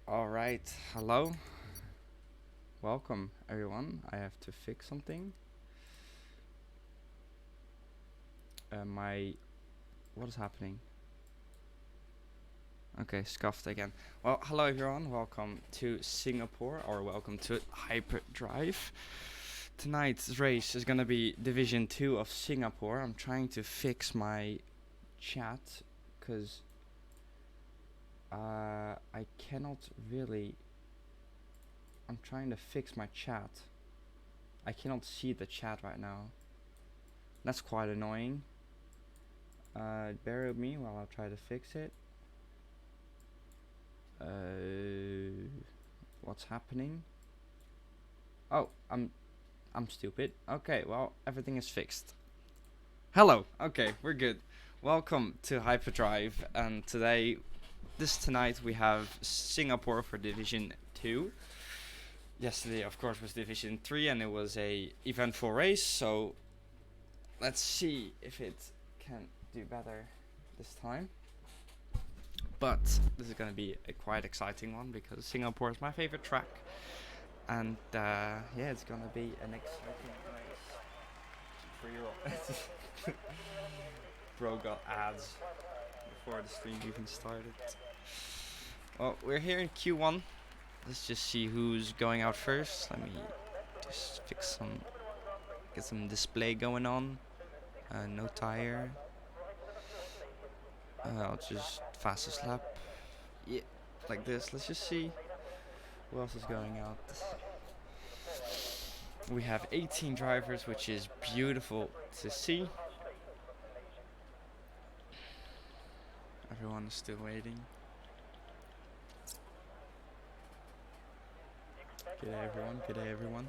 all right. Hello, welcome everyone. I have to fix something. What is happening? Okay, scuffed again. Well, hello everyone. Welcome to Singapore, or welcome to Hyperdrive. Tonight's race is gonna be Division 2 of Singapore. I'm trying to fix my chat because I cannot really. I'm trying to fix my chat. I cannot see the chat right now. That's quite annoying. Bear with me while I try to fix it. What's happening? Oh, I'm stupid. Okay, well, everything is fixed. Hello. Okay, we're good. Welcome to Hyperdrive, and tonight we have Singapore for Division 2. Yesterday, of course, was Division 3, and it was a eventful race, so let's see if it can do better this time. But this is going to be a quite exciting one because Singapore is my favorite track, and yeah, it's going to be an exciting race. Bro got ads before the stream even started. Well, we're here in Q1. Let's just see who's going out first. Let me just get some display going on. No tire. I'll just fastest lap. Yeah, like this. Let's just see who else is going out. We have 18 drivers, which is beautiful to see. Everyone is still waiting. G'day everyone.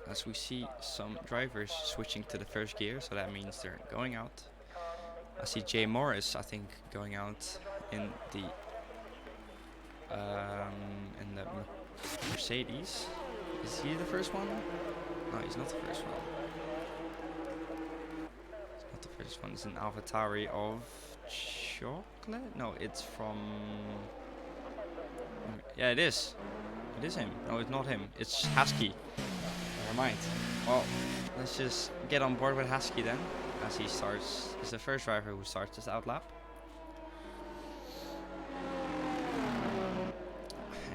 As we see some drivers switching to the first gear, so that means they're going out. I see Jay Morris, I think, going out in the Mercedes. Is he the first one? No, he's not the first one. It's not the first one. It's an AlphaTauri of chocolate? No, it's from. Yeah, it is. It is him. No, it's not him. It's Husky. Never mind. Well, let's just get on board with Husky then, as he starts. He's the first driver who starts this outlap.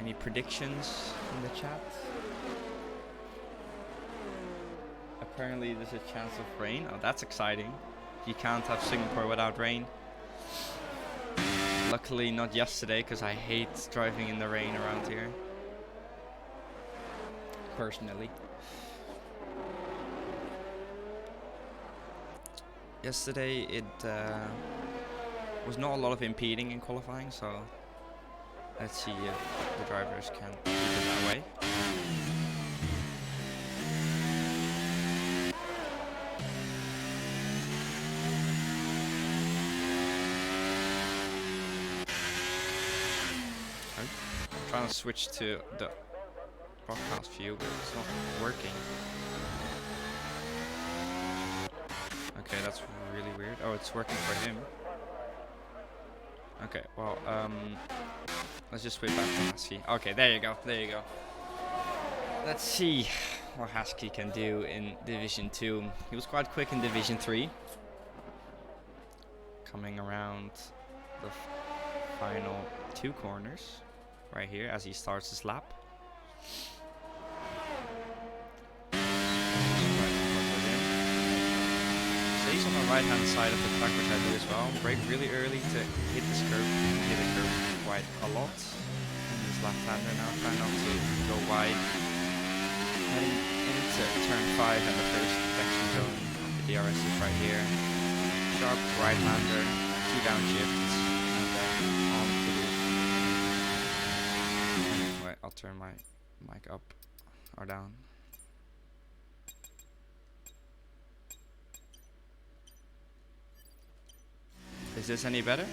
Any predictions in the chat? Apparently, there's a chance of rain. Oh, that's exciting. You can't have Singapore without rain. Luckily, not yesterday, because I hate driving in the rain around here. Personally. Yesterday it was not a lot of impeding in qualifying, so let's see if the drivers can keep it that way. I'm trying to switch to the broadcast view, but it's not working. Okay, that's really weird. Oh, it's working for him. Okay, well, let's just switch back to Husky. Okay, there you go. Let's see what Husky can do in Division 2. He was quite quick in Division 3. Coming around the final 2 corners right here as he starts his lap. He's on the right hand side of the track, which I do as well. Brake really early to hit this curve. Hit the curve quite a lot. And this left hander now trying not to go wide. Heading into turn 5 and the first detection zone. The DRS is right here. Sharp right hander, 2 downshifts, and then on to the. Wait, I'll turn my mic up or down. Is this any better?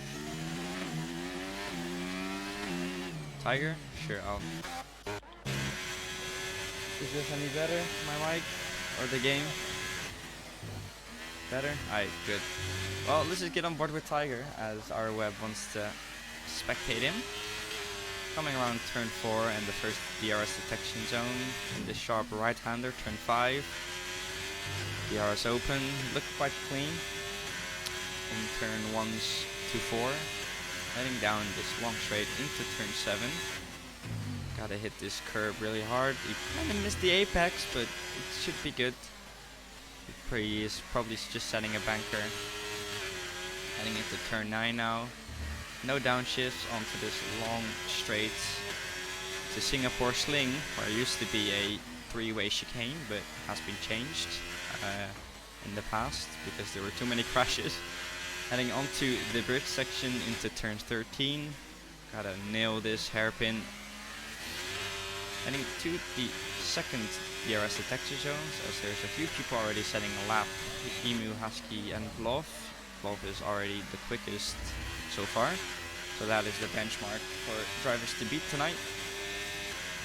Tiger? Sure, Is this any better, my mic? Or the game? Better? Alright, good. Well, let's just get on board with Tiger, as our web wants to spectate him. Coming around turn 4 and the first DRS detection zone. In the sharp right-hander, turn 5. DRS open, looked quite clean. In turn 1s to 4. Heading down this long straight into turn 7. Gotta hit this curb really hard. He kind of missed the apex, but it should be good. He is probably just setting a banker. Heading into turn 9 now. No downshifts onto this long straight to Singapore Sling, where it used to be a 3-way chicane, but has been changed in the past because there were too many crashes. Heading onto the bridge section into turn 13. Gotta nail this hairpin. Heading to the second DRS detection zones, as there's a few people already setting a lap. Emu, Husky and Love. Love is already the quickest so far, so that is the benchmark for drivers to beat tonight.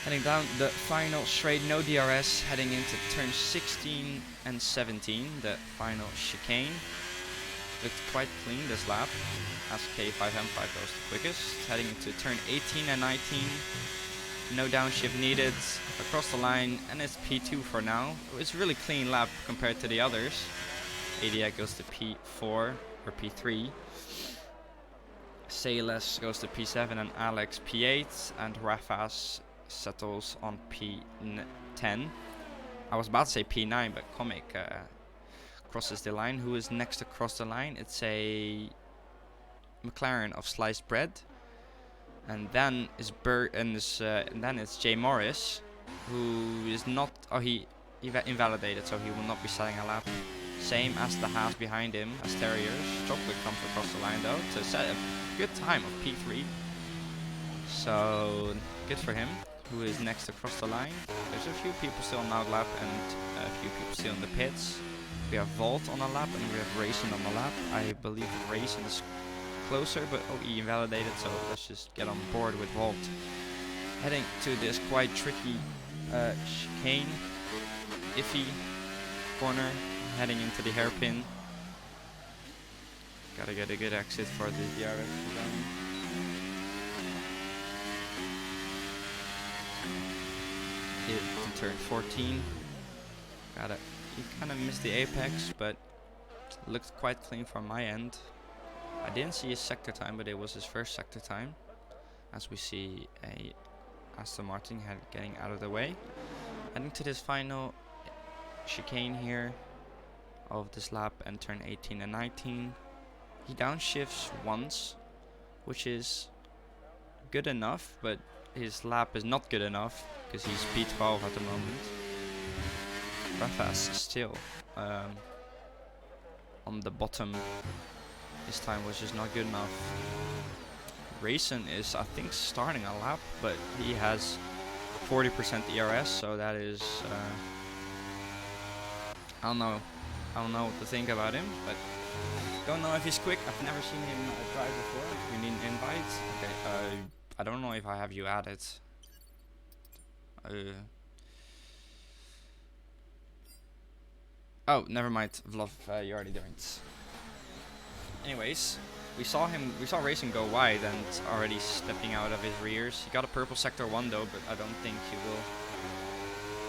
Heading down the final straight, no DRS, heading into turn 16 and 17, the final chicane. Looked quite clean this lap, as K5M5 goes the quickest. Heading into turn 18 and 19, no downshift needed, across the line, and it's P2 for now. It's a really clean lap compared to the others. Adiak goes to P4 or P3. Sayles goes to P7 and Alex P8, and Rafas settles on P10. I was about to say P9, but Comic crosses the line. Who is next to cross the line? It's a McLaren of sliced bread, and then is and then it's Jay Morris, who is not. Oh, he invalidated, so he will not be setting a lap. Same as the Haas behind him, as Terriers. Chocolate comes across the line though to set a good time of P3. So good for him. Who is next across the line? There's a few people still on outlap and a few people still in the pits. We have Volt on a lap and we have Racing on the lap. I believe Racing is closer, but he invalidated, so let's just get on board with Volt. Heading to this quite tricky chicane, iffy corner, heading into the hairpin. Gotta get a good exit for the DRS zone. Hit in turn 14. He kind of missed the apex, but looked quite clean from my end. I didn't see his sector time, but it was his first sector time. As we see a Aston Martin getting out of the way. Heading to this final chicane here of this lap and turn 18 and 19. He downshifts once, which is good enough, but his lap is not good enough because he's P12 at the moment. Rafas still on the bottom. His time was just not good enough. Racing is, I think, starting a lap, but he has 40% ERS, so that is I don't know what to think about him, but don't know if he's quick. I've never seen him drive before. You need an invite? Okay, I don't know if I have you added. Oh, never mind, Vlov, you already doing it. Anyways, we saw Racing go wide and already stepping out of his rears. He got a purple sector 1 though, but I don't think he will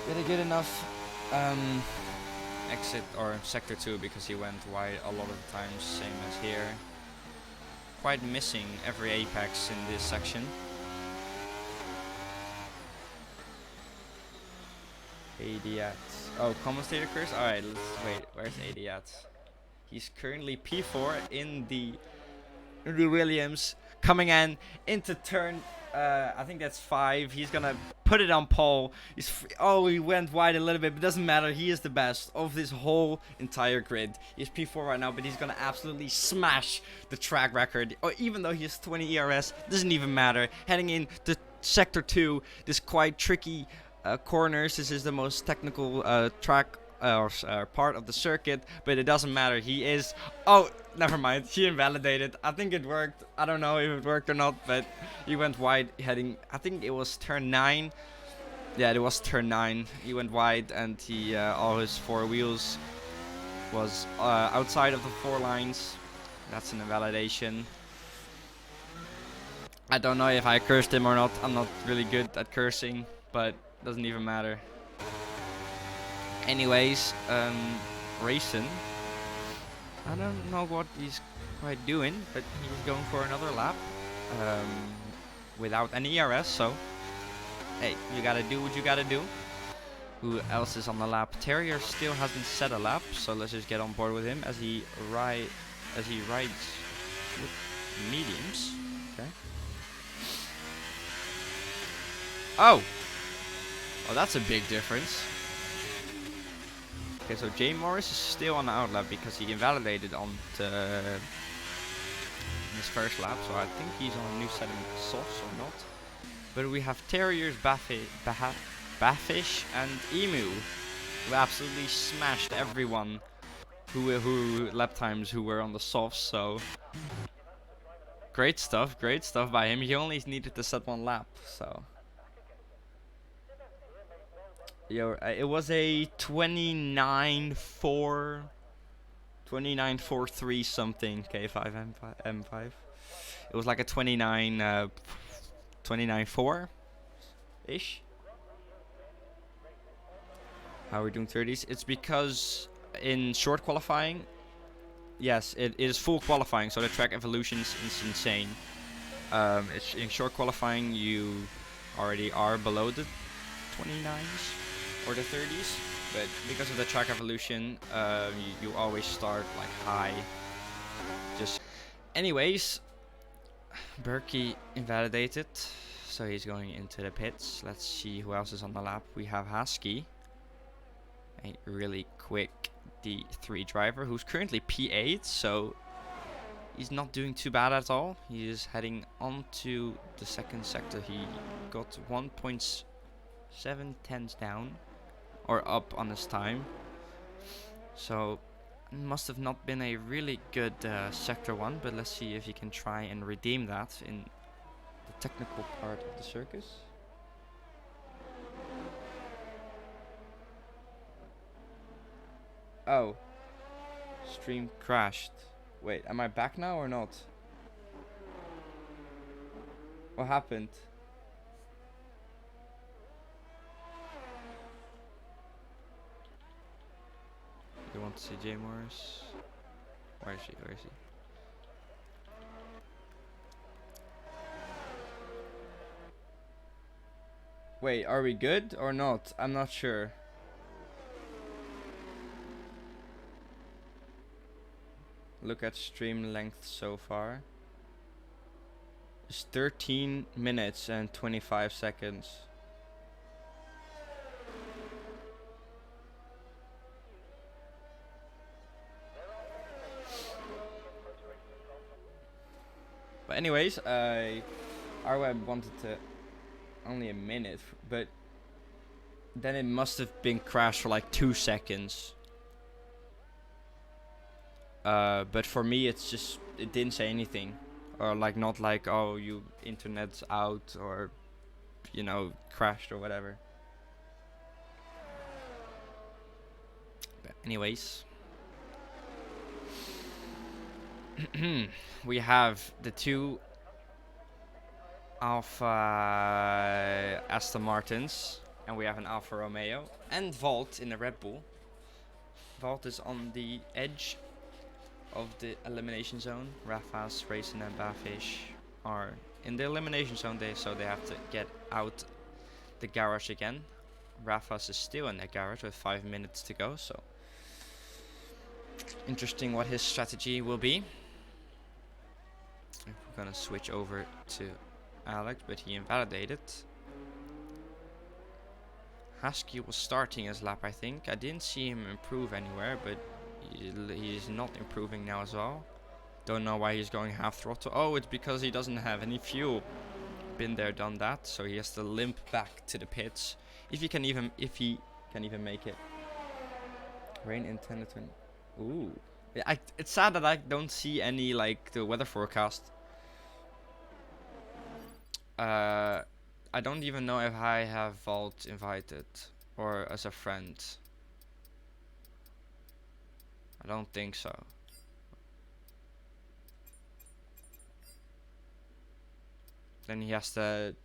get a good enough exit or sector 2 because he went wide a lot of the times, same as here. Quite missing every apex in this section. Adiat. Oh, commentator curse? Alright, let's wait. Where's Adiat? He's currently P4 in the Williams, coming in into turn, I think that's 5. He's gonna put it on pole. He went wide a little bit, but doesn't matter. He is the best of this whole entire grid. He's P4 right now, but he's gonna absolutely smash the track record. Or even though he has 20 ERS, doesn't even matter. Heading in to sector 2, this quite tricky corners. This is the most technical track part of the circuit, but it doesn't matter. He is. Oh, never mind. He invalidated. I think it worked. I don't know if it worked or not, but he went wide heading. I think it was turn 9. Yeah, it was turn 9. He went wide, and he all his 4 wheels was outside of the 4 lines. That's an invalidation. I don't know if I cursed him or not. I'm not really good at cursing, but doesn't even matter. Anyways, Racing. I don't know what he's quite doing, but he's going for another lap without any ERS. So, hey, you gotta do what you gotta do. Who else is on the lap? Terrier still hasn't set a lap, so let's just get on board with him as he rides with mediums. Okay. Oh, that's a big difference. Okay, so Jay Morris is still on the outlap because he invalidated on his first lap, so I think he's on a new set of softs or not. But we have Terriers, Baffish and Emu, who absolutely smashed everyone who lap times who were on the softs. So great stuff by him. He only needed to set 1 lap, so. It was a 29.43 something K5 M5. It was like a 29.4 ish. How are we doing 30s? It's because in short qualifying, yes, it is full qualifying, so the track evolutions is insane. It's in short qualifying you already are below the 29s or the 30s, but because of the track evolution, you always start like high. Just, anyways, Berkey invalidated, so he's going into the pits. Let's see who else is on the lap. We have Husky, a really quick D3 driver who's currently P8, so he's not doing too bad at all. He is heading on to the second sector. He got 1.7 tenths down or up on his time, so must have not been a really good sector 1, but let's see if he can try and redeem that in the technical part of the circus. Oh, stream crashed. Wait, am I back now or not? What happened? You want to see Jay Morris? Where is he? Where is he? Wait, are we good or not? I'm not sure. Look at stream length so far. It's 13 minutes and 25 seconds. But anyways, our web wanted to only a minute, but then it must have been crashed for like 2 seconds. But for me, it's just, it didn't say anything, or like not like, oh, you internet's out, or you know, crashed or whatever. But anyways, we have the 2 Alpha Aston Martins, and we have an Alfa Romeo and Vault in the Red Bull. Vault is on the edge of the elimination zone. Rafa's, Racing and Bafish are in the elimination zone, so they have to get out the garage again. Rafa's is still in the garage with 5 minutes to go, so interesting what his strategy will be. If we're gonna switch over to Alex, but he invalidated. Husky was starting his lap, I think. I didn't see him improve anywhere, but he's not improving now as well. Don't know why he's going half throttle. Oh, it's because he doesn't have any fuel. Been there, done that. So he has to limp back to the pits. If he can even make it. Rain intended to. Ooh. It's sad that I don't see any like the weather forecast. I don't even know if I have Vault invited or as a friend. I don't think so. Then he has to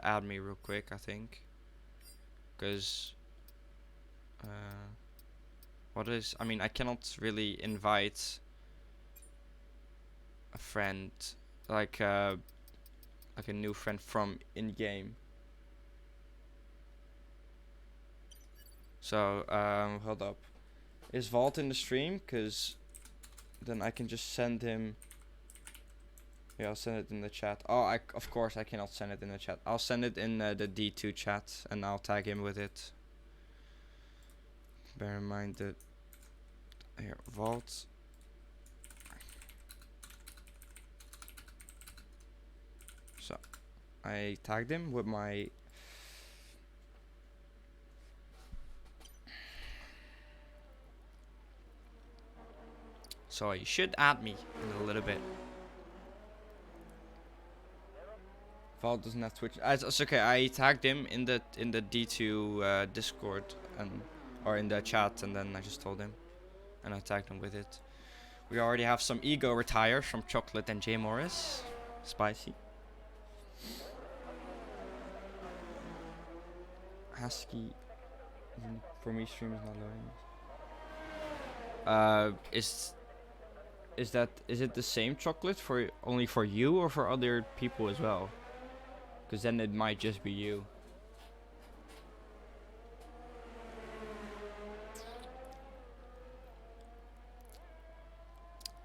add me real quick, I think. Cause what is, I mean, I cannot really invite a friend like a new friend from in game. So hold up. Is Vault in the stream? Cause then I can just send him. Yeah, I'll send it in the chat. Oh, of course I cannot send it in the chat. I'll send it in the D2 chat and I'll tag him with it. Bear in mind that here, Vault. So I tagged him with my so you should add me in a little bit. Vault doesn't have Twitch. It's okay. I tagged him in the D2 Discord or in the chat, and then I just told him, and I tagged him with it. We already have some ego retire from Chocolate and J Morris. Spicy. Husky for me stream is not loading. Is it the same chocolate for only for you or for other people as well? Because then it might just be you.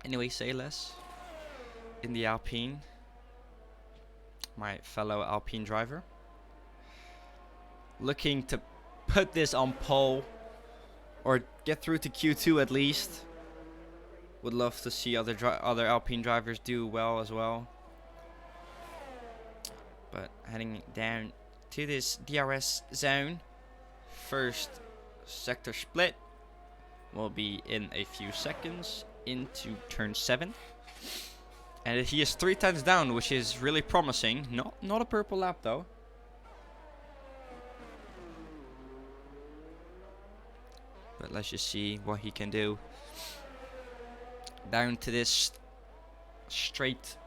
Anyway, say less. In the Alpine. My fellow Alpine driver. Looking to put this on pole. Or get through to Q2 at least. Would love to see other Alpine drivers do well as well. But heading down to this DRS zone. First sector split will be in a few seconds into turn 7. And he is 3 times down, which is really promising. Not a purple lap though. But let's just see what he can do. Down to this straight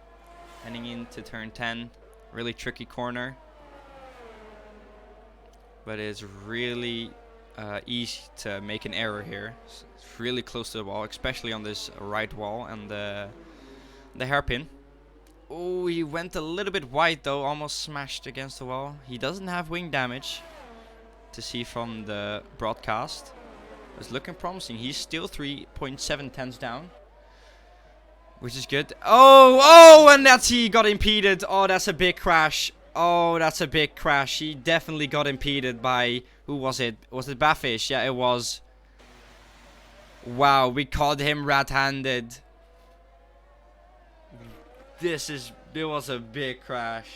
heading into turn 10. Really tricky corner, but it's really easy to make an error here. It's really close to the wall, especially on this right wall and the hairpin. Oh, he went a little bit wide though, almost smashed against the wall. He doesn't have wing damage to see from the broadcast. It's looking promising. He's still 3.7 tenths down. Which is good. Oh, and he got impeded. Oh, that's a big crash. Oh, that's a big crash. He definitely got impeded by, who was it? Was it Bafish? Yeah, it was. Wow, we caught him red-handed. There was a big crash.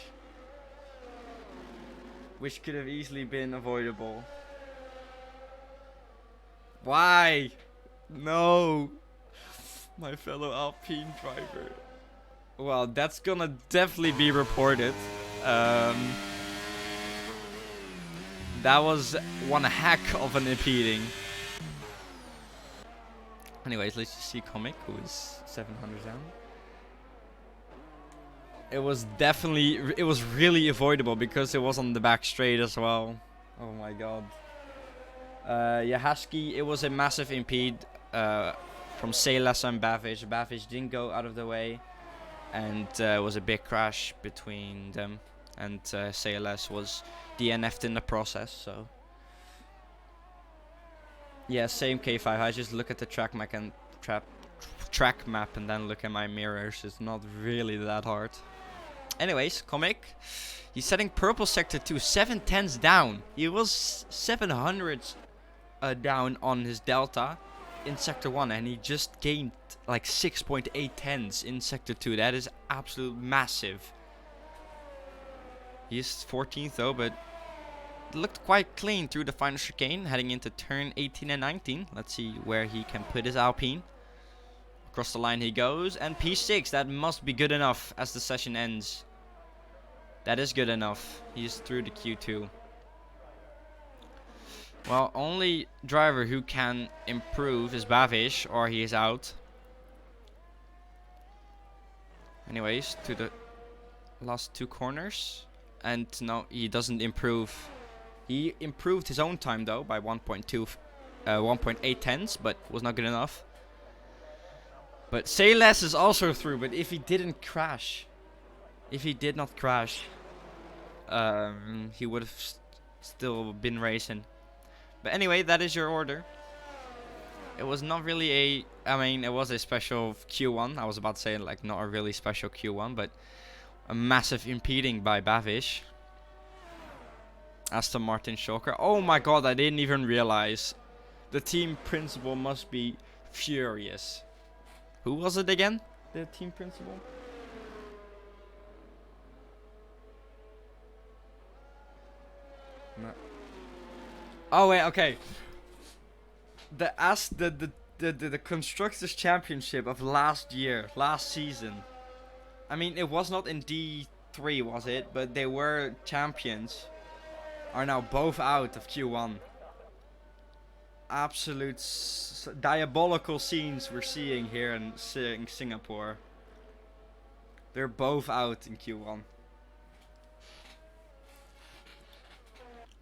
Which could have easily been avoidable. Why? No. My fellow Alpine driver. Well, that's gonna definitely be reported. That was one heck of an impeding. Anyways, let's just see Comic, who is 700 down. It was really avoidable because it was on the back straight as well. Oh my god. Yeah, Husky, it was a massive impede. From Saylas and Bavish. Bavish didn't go out of the way, and it was a big crash between them, and Saylas was DNF'd in the process. So yeah, same K5. I just look at the track map and then look at my mirrors. It's not really that hard. Anyways, Comic, he's setting purple sector 2, 7 tenths down. He was 700 down on his delta in sector 1, and he just gained like 6.8 tenths in sector 2. That is absolute massive. He's 14th though, but it looked quite clean through the final chicane heading into turn 18 and 19. Let's see where he can put his Alpine. Across the line he goes, and P6, that must be good enough as the session ends. That is good enough. He's through the Q2. Well, only driver who can improve is Bavish, or he is out. Anyways, to the last 2 corners. And no, he doesn't improve. He improved his own time though by 1.8 tenths, but was not good enough. But Say Less is also through, but if he didn't crash, if he did not crash, he would have still been racing. But anyway, that is your order. It was not really a, I mean, it was a special Q1. I was about to say like not a really special Q1, but a massive impeding by Bavish. Aston Martin Shocker. Oh my god, I didn't even realize. The team principal must be furious. Who was it again? The team principal? No. Oh wait, okay. The Constructors Championship of last year, last season. I mean, it was not in D3, was it? But they were champions. Are now both out of Q1. Absolute diabolical scenes we're seeing here in Singapore. They're both out in Q1.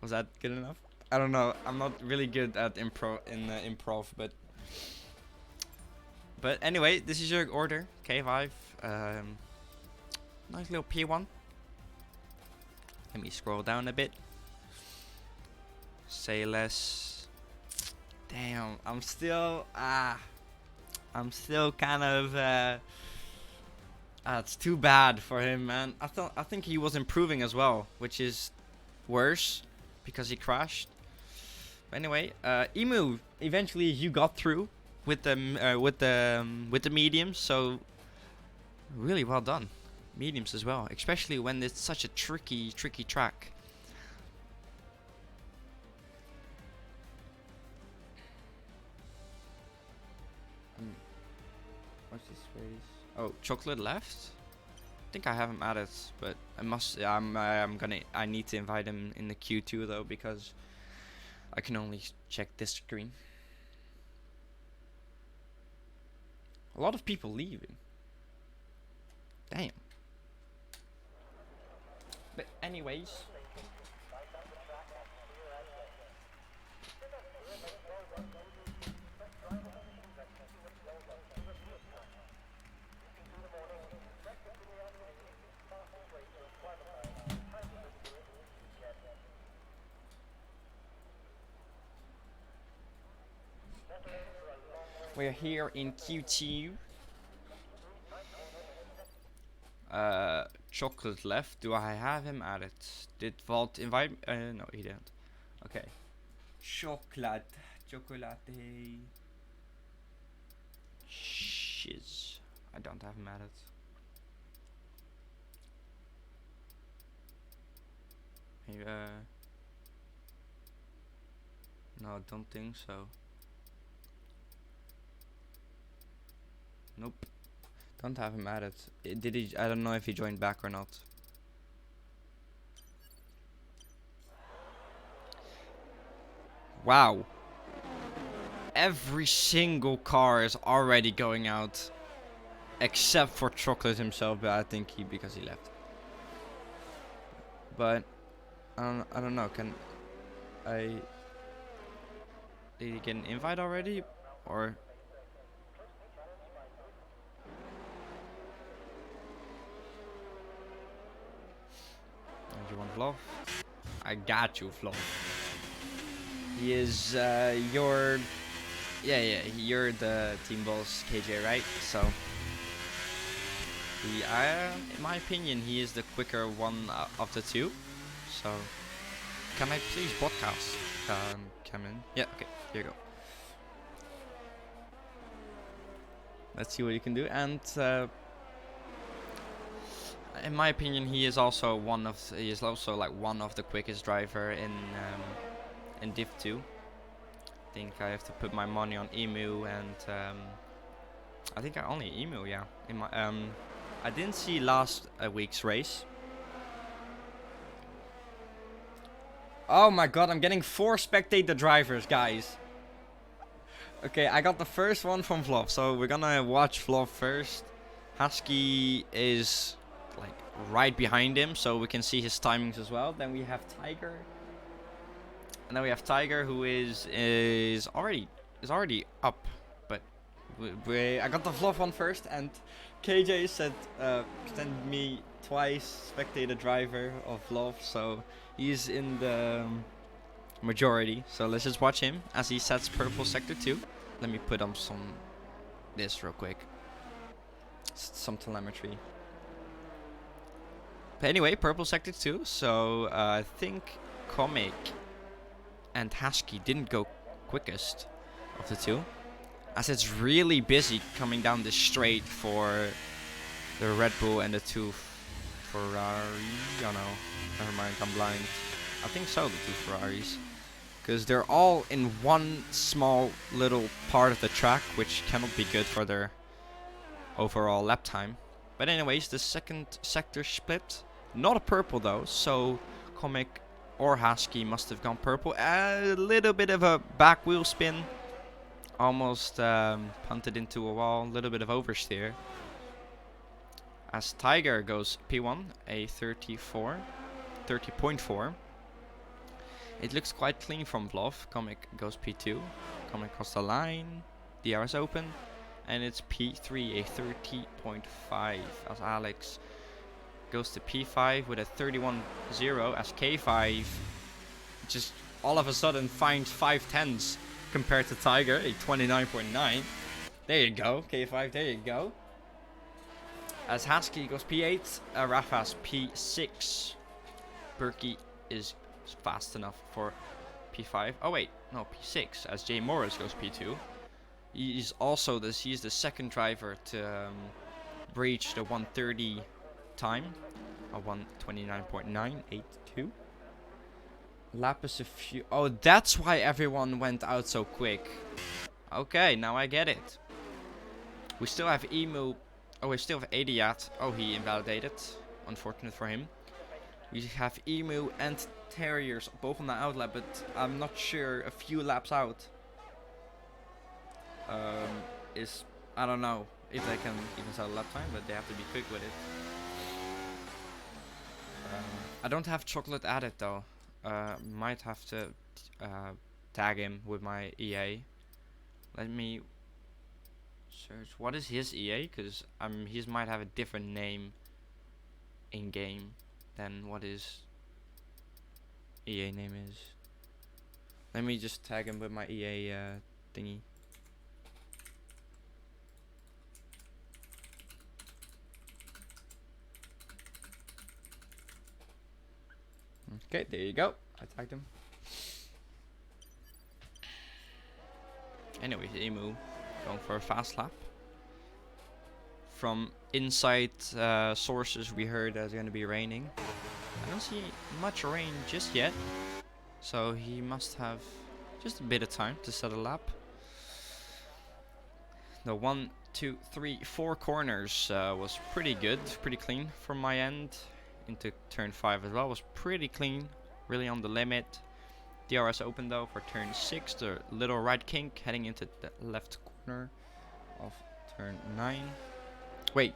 Was that good enough? I don't know. I'm not really good at improv, but anyway, this is your order. K5. Nice little P1. Let me scroll down a bit. Say Less. Damn, I'm still kind of it's too bad for him, man. I think he was improving as well, which is worse because he crashed. But anyway, Emu, eventually you got through with the mediums, so really well done. Mediums as well, especially when it's such a tricky track. What's this race? Oh, Chocolate left. I think I have him added, but I need to invite him in the Q2 though, because I can only check this screen. A lot of people leaving. Damn. But anyways. We're here in Q2. Chocolate left. Do I have him added? Did Vault invite? No, he didn't. Okay. Chocolate. Shiz. I don't have him added. Maybe, no, I don't think so. Nope. Don't have him added. Did he? I don't know if he joined back or not. Wow. Every single car is already going out. Except for Chocolate himself, but I think because he left. But I don't know. Can I? Did he get an invite already, or? You want Flo? I got you, Flo. He is you're you're the team boss, KJ, right? So in my opinion, he is the quicker one of the two. So can I please podcast come in? Yeah, okay, here you go. Let's see what you can do. And in my opinion, he is also one of the quickest driver in Div 2. I think I have to put my money on Emu, and I think I only Emu, yeah. In my I didn't see last week's race. Oh my god, I'm getting 4 spectator drivers, guys. Okay, I got the first one from Vlov, so we're gonna watch Vlov first. Husky is like right behind him, so we can see his timings as well. Then we have Tiger, and then we have Tiger, who is already up. But I got the Vlov one first, and KJ said send me twice spectator driver of Vlov, so he's in the majority. So let's just watch him as he sets purple sector 2. Let me put on this real quick. Some telemetry. But anyway, purple sector 2. So I think Comic and Husky didn't go quickest of the two, as it's really busy coming down this straight for the Red Bull and the two Ferrari. Oh no, never mind, I'm blind. I think so, the two Ferraris. Because they're all in one small little part of the track, which cannot be good for their overall lap time. But anyways, the second sector split. Not a purple though, so Comic or Husky must have gone purple. A little bit of a back wheel spin. Almost punted into a wall. A little bit of oversteer. As Tiger goes P1, a 30.4. It looks quite clean from Vlov. Comic goes P2. Comic crossed the line. DR is open. And it's P3, a 30.5. As Alex goes to P5 with a 31.0. As K5 just all of a sudden finds 5/10s compared to Tiger, a 29.9. There you go, K5, there you go. As Husky goes P8, Rafa's P6. Berkey is fast enough for P5. Oh wait, no, P6, as Jay Morris goes P2. He's the second driver to reach the 130 time, a 129.982. Lap is a few. Oh, that's why everyone went out so quick. Okay, now I get it. We still have Emu. Oh, we still have Adiat. Oh, he invalidated. Unfortunate for him. We have Emu and Terriers both on the outlap, but I'm not sure a few laps out. I don't know if they can even sell a lap time, but they have to be quick with it. I don't have chocolate added though. Might have to tag him with my EA. Let me search. What is his EA? Because he might have a different name in game than what his EA name is. Let me just tag him with my EA thingy. Okay, there you go. I tagged him. Anyways, Emu going for a fast lap. From inside sources, we heard that it's going to be raining. I don't see much rain just yet, so he must have just a bit of time to set a lap. The 1, 2, 3, 4 corners was pretty good, pretty clean from my end. Into turn 5 as well was pretty clean, really on the limit. DRS open though for turn 6, the little right kink heading into the left corner of turn 9. Wait,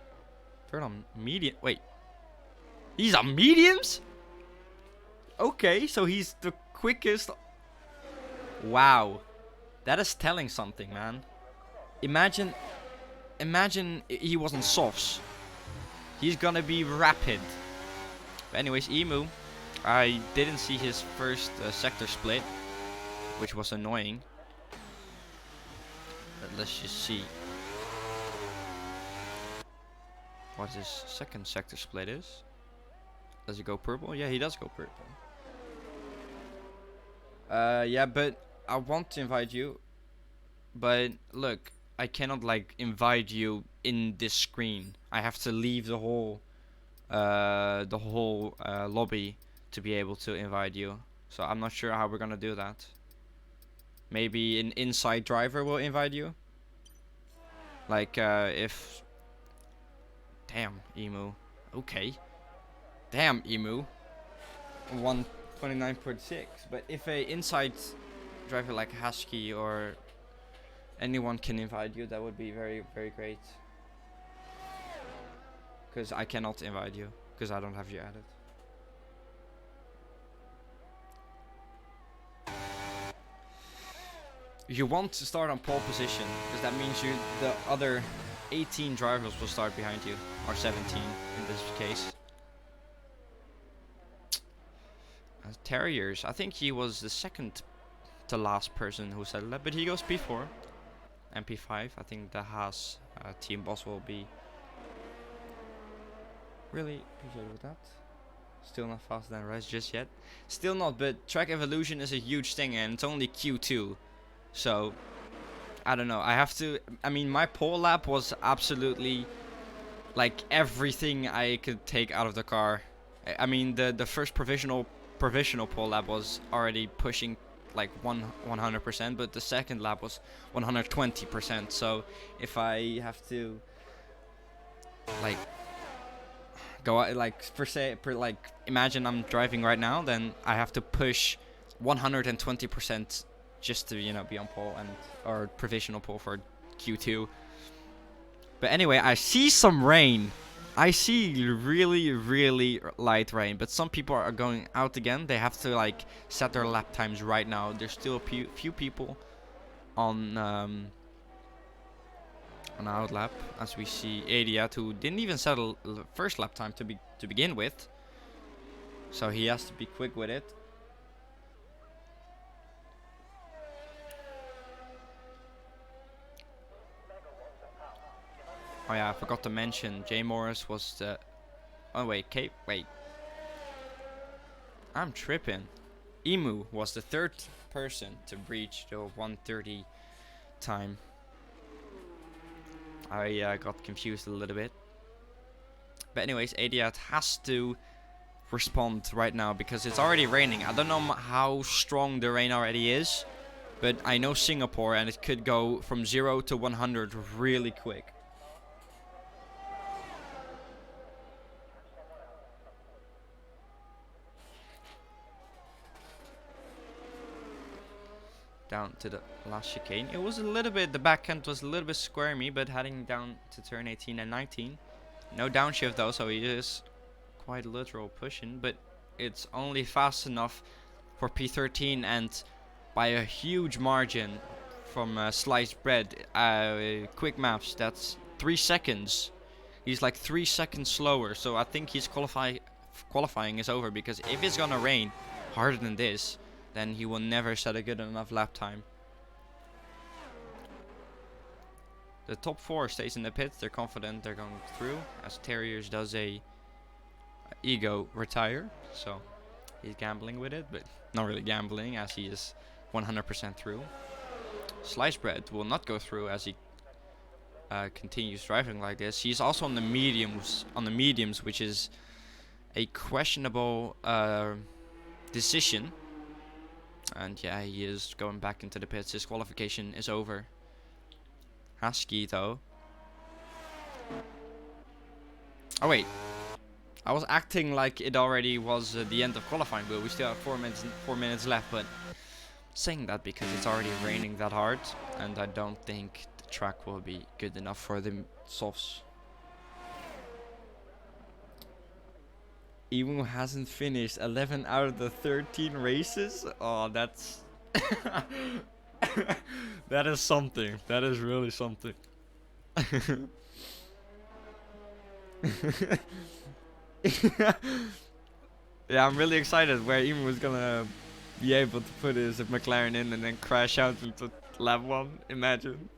turn on medium. Wait, he's on mediums? Okay, so he's the quickest. Wow, that is telling something, man. Imagine he wasn't softs. He's gonna be rapid. But anyways, Emu, I didn't see his first sector split, which was annoying. But let's just see what his second sector split is. Does he go purple? Yeah, he does go purple. Yeah, but I want to invite you. But look, I cannot like invite you in this screen. I have to leave the whole lobby to be able to invite you. So I'm not sure how we're gonna do that. Maybe an inside driver will invite you. Like if. Damn, Emu. Okay. Damn, Emu. 1 29.6. But if a inside driver like Husky or anyone can invite you, that would be very, very great. Because I cannot invite you, because I don't have you added. You want to start on pole position, because that means the other 18 drivers will start behind you, or 17 in this case. Terriers, I think he was the second to last person who said that, but he goes P4 and P5. I think the Haas team boss will be really appreciated with that. Still not faster than Rice just yet. Still not, but track evolution is a huge thing, and it's only Q2. So, I don't know. I mean, my pole lap was absolutely like everything I could take out of the car. I mean, the first provisional pole lap was already pushing like 100%, but the second lap was 120%. So, if I have to like go out, like imagine I'm driving right now, then I have to push 120% just to, you know, be on pole or provisional pole for Q2. But anyway, I see some rain. I see really, really light rain, but some people are going out again. They have to like set their lap times right now. There's still a few people on out lap, as we see Adiat, who didn't even settle the first lap time to begin with. So he has to be quick with it. Oh yeah, I forgot to mention, Jay Morris was the... Oh wait, wait. I'm tripping. Emu was the third person to breach the 1:30 time. I got confused a little bit. But anyways, Adiat has to respond right now because it's already raining. I don't know how strong the rain already is, but I know Singapore, and it could go from 0 to 100 really quick. Down to the last chicane. It was a little bit, the back end was a little bit squirmy, but heading down to turn 18 and 19. No downshift though, so he is quite literal pushing, but it's only fast enough for P13, and by a huge margin from sliced bread. Quick maps, that's 3 seconds. He's like 3 seconds slower, so I think his qualifying is over, because if it's gonna rain harder than this, then he will never set a good enough lap time. The top 4 stays in the pits. They're confident they're going through, as Terriers does a ego retire. So he's gambling with it, but not really gambling, as he is 100% through. Sliced bread will not go through as he continues driving like this. He's also on the mediums, which is a questionable decision. And yeah, he is going back into the pits. His qualification is over. Husky though. Oh wait, I was acting like it already was the end of qualifying, but we still have 4 minutes left. But saying that because it's already raining that hard, and I don't think the track will be good enough for the softs. Emu hasn't finished 11 out of the 13 races. Oh, that's that is something. That is really something. Yeah, I'm really excited where Emu is gonna be able to put his McLaren in and then crash out into lap 1. Imagine.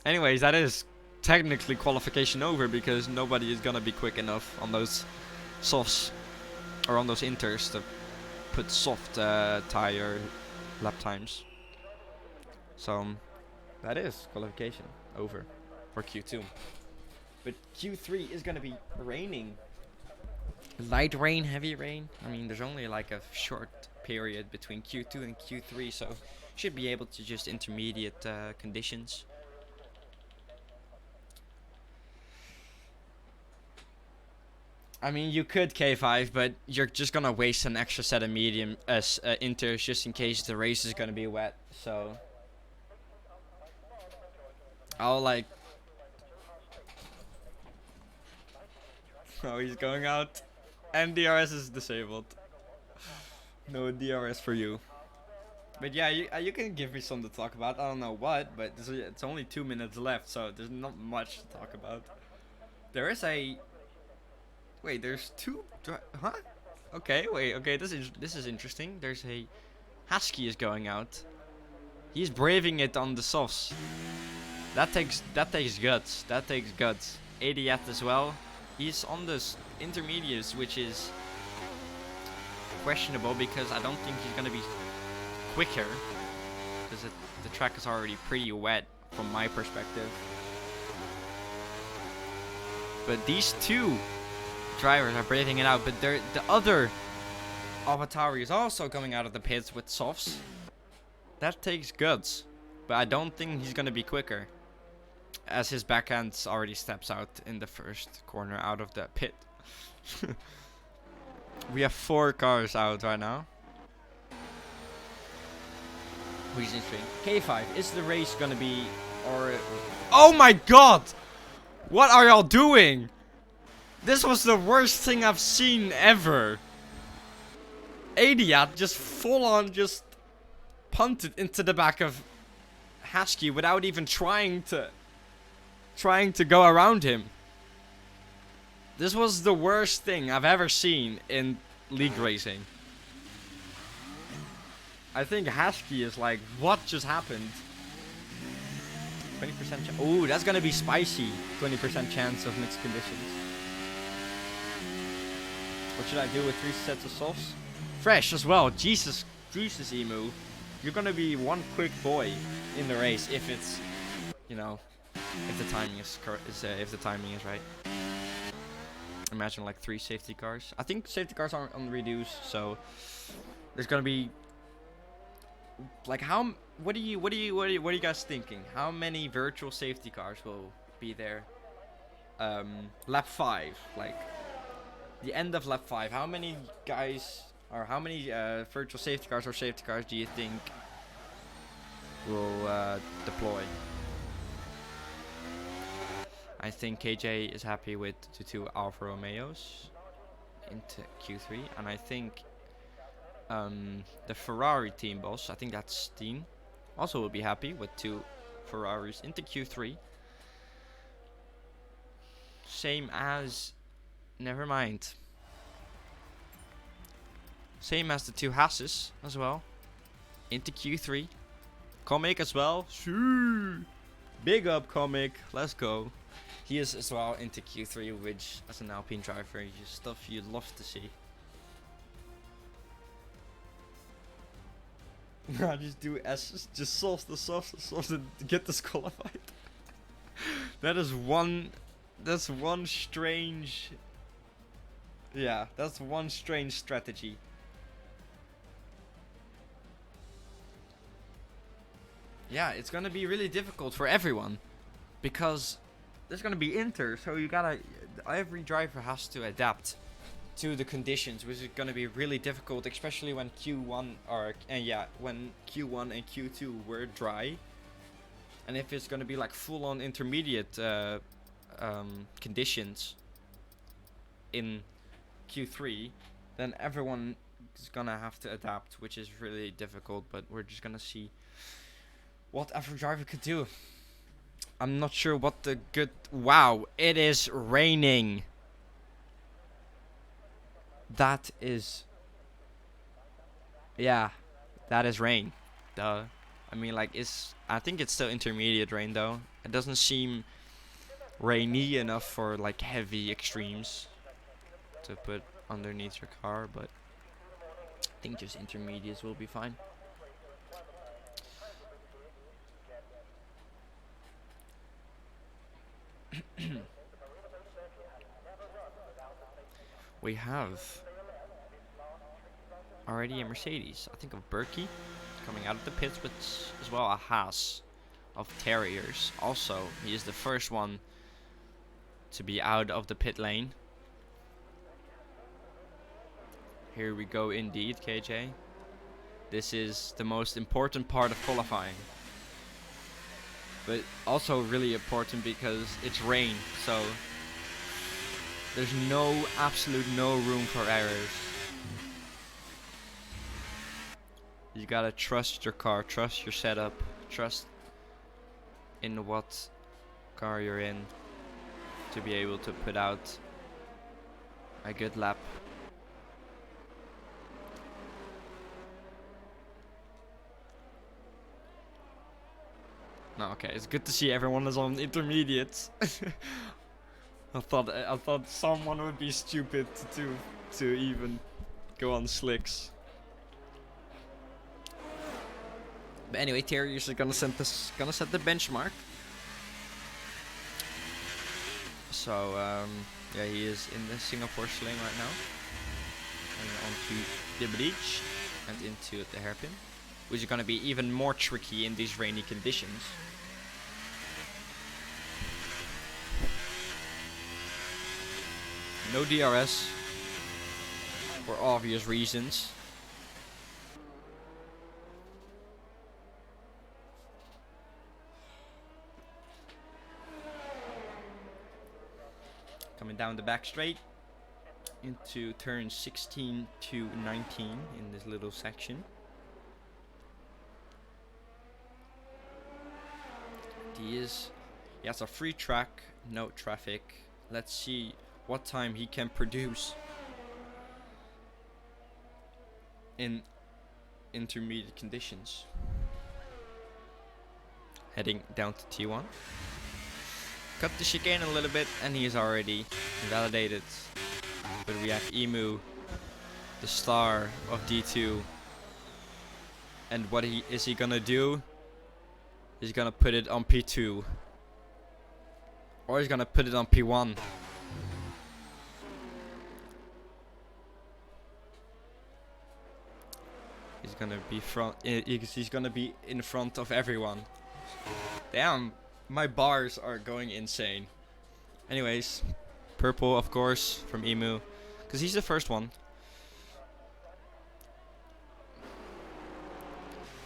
Anyways, that is technically qualification over, because nobody is gonna be quick enough on those softs or on those inters to put soft tire lap times. So that is qualification over for Q2. But Q3 is gonna be raining. Light rain, heavy rain. I mean, there's only like a short period between Q2 and Q3, so should be able to just intermediate conditions. I mean, you could K5, but you're just gonna waste an extra set of medium inters just in case the race is gonna be wet. So I'll like. Oh, he's going out, and DRS is disabled. No DRS for you. But yeah, you can give me something to talk about. I don't know what, but it's only 2 minutes left, so there's not much to talk about. There is a. Wait, there's two. Huh? Okay, wait. Okay, this is interesting. There's a Husky is going out. He's braving it on the softs. That takes guts. That takes guts. Idiot as well. He's on the intermediates, which is questionable because I don't think he's gonna be quicker because the track is already pretty wet from my perspective. But these two drivers are braving it out, but the other AlphaTauri is also coming out of the pits with softs. That takes guts, but I don't think he's gonna be quicker, as his backhand already steps out in the first corner out of the pit. We have 4 cars out right now. Which is interesting. K5, is the race gonna be, or... Oh my god! What are y'all doing? This was the worst thing I've seen ever. Idiot just full on just punted into the back of Husky without even trying to go around him. This was the worst thing I've ever seen in league racing. I think Husky is like, what just happened? 20% chance. Oh, that's gonna be spicy. 20% chance of mixed conditions. What should I do with 3 sets of softs? Fresh as well. Jesus, Emu. You're gonna be one quick boy in the race if it's, you know, if the timing is right. Imagine like 3 safety cars. I think safety cars aren't on reduce, so there's gonna be like what are you guys thinking? How many virtual safety cars will be there? Lap 5, like the end of lap 5. How many guys or how many virtual safety cars or safety cars do you think will deploy? I think KJ is happy with the 2 Alfa Romeos into Q3, and I think the Ferrari team boss, I think that's Steen, also will be happy with 2 Ferraris into Q3. Same as, never mind. Same as the 2 Hasses as well into Q3. Comic as well. Shoo! Big up Comic, let's go. He is as well into Q3, which as an Alpine driver is just stuff you'd love to see. Just do S, just solve the soft to get disqualified. That's one strange. Yeah, that's one strange strategy. Yeah, it's gonna be really difficult for everyone because there's gonna be inter, so every driver has to adapt to the conditions, which is gonna be really difficult, especially when Q1 when Q1 and Q2 were dry, and if it's gonna be like full-on intermediate conditions in Q3, then everyone is gonna have to adapt, which is really difficult. But we're just gonna see what every driver could do. I'm not sure what the good... Wow, it is raining. That is... Yeah, that is rain. Duh. I mean, like, I think it's still intermediate rain, though. It doesn't seem rainy enough for, like, heavy extremes to put underneath your car, but I think just intermediates will be fine. We have already a Mercedes. I think of Berkey coming out of the pits with as well a Haas of Terriers. Also, he is the first one to be out of the pit lane. Here we go indeed, KJ. This is the most important part of qualifying. But also really important because it's rain, so there's absolute no room for errors. You gotta trust your car, trust your setup, trust in what car you're in to be able to put out a good lap. No, okay, it's good to see everyone is on intermediates. I thought someone would be stupid to even go on slicks. But anyway, Terriers are gonna set the benchmark. So yeah, he is in the Singapore sling right now, and onto the bridge and into the hairpin, which is gonna be even more tricky in these rainy conditions. No DRS for obvious reasons. Coming down the back straight into turn 16 to 19 in this little section. He has a free track, no traffic. Let's see what time he can produce in intermediate conditions. Heading down to T1. Cut the chicane a little bit and he is already invalidated. But we have Emu, the star of D2. And what is he gonna do? He's gonna put it on P2. Or he's gonna put it on P1. He's gonna be he's gonna be in front of everyone. Damn, my bars are going insane. Anyways, purple of course from Emu, because he's the first one.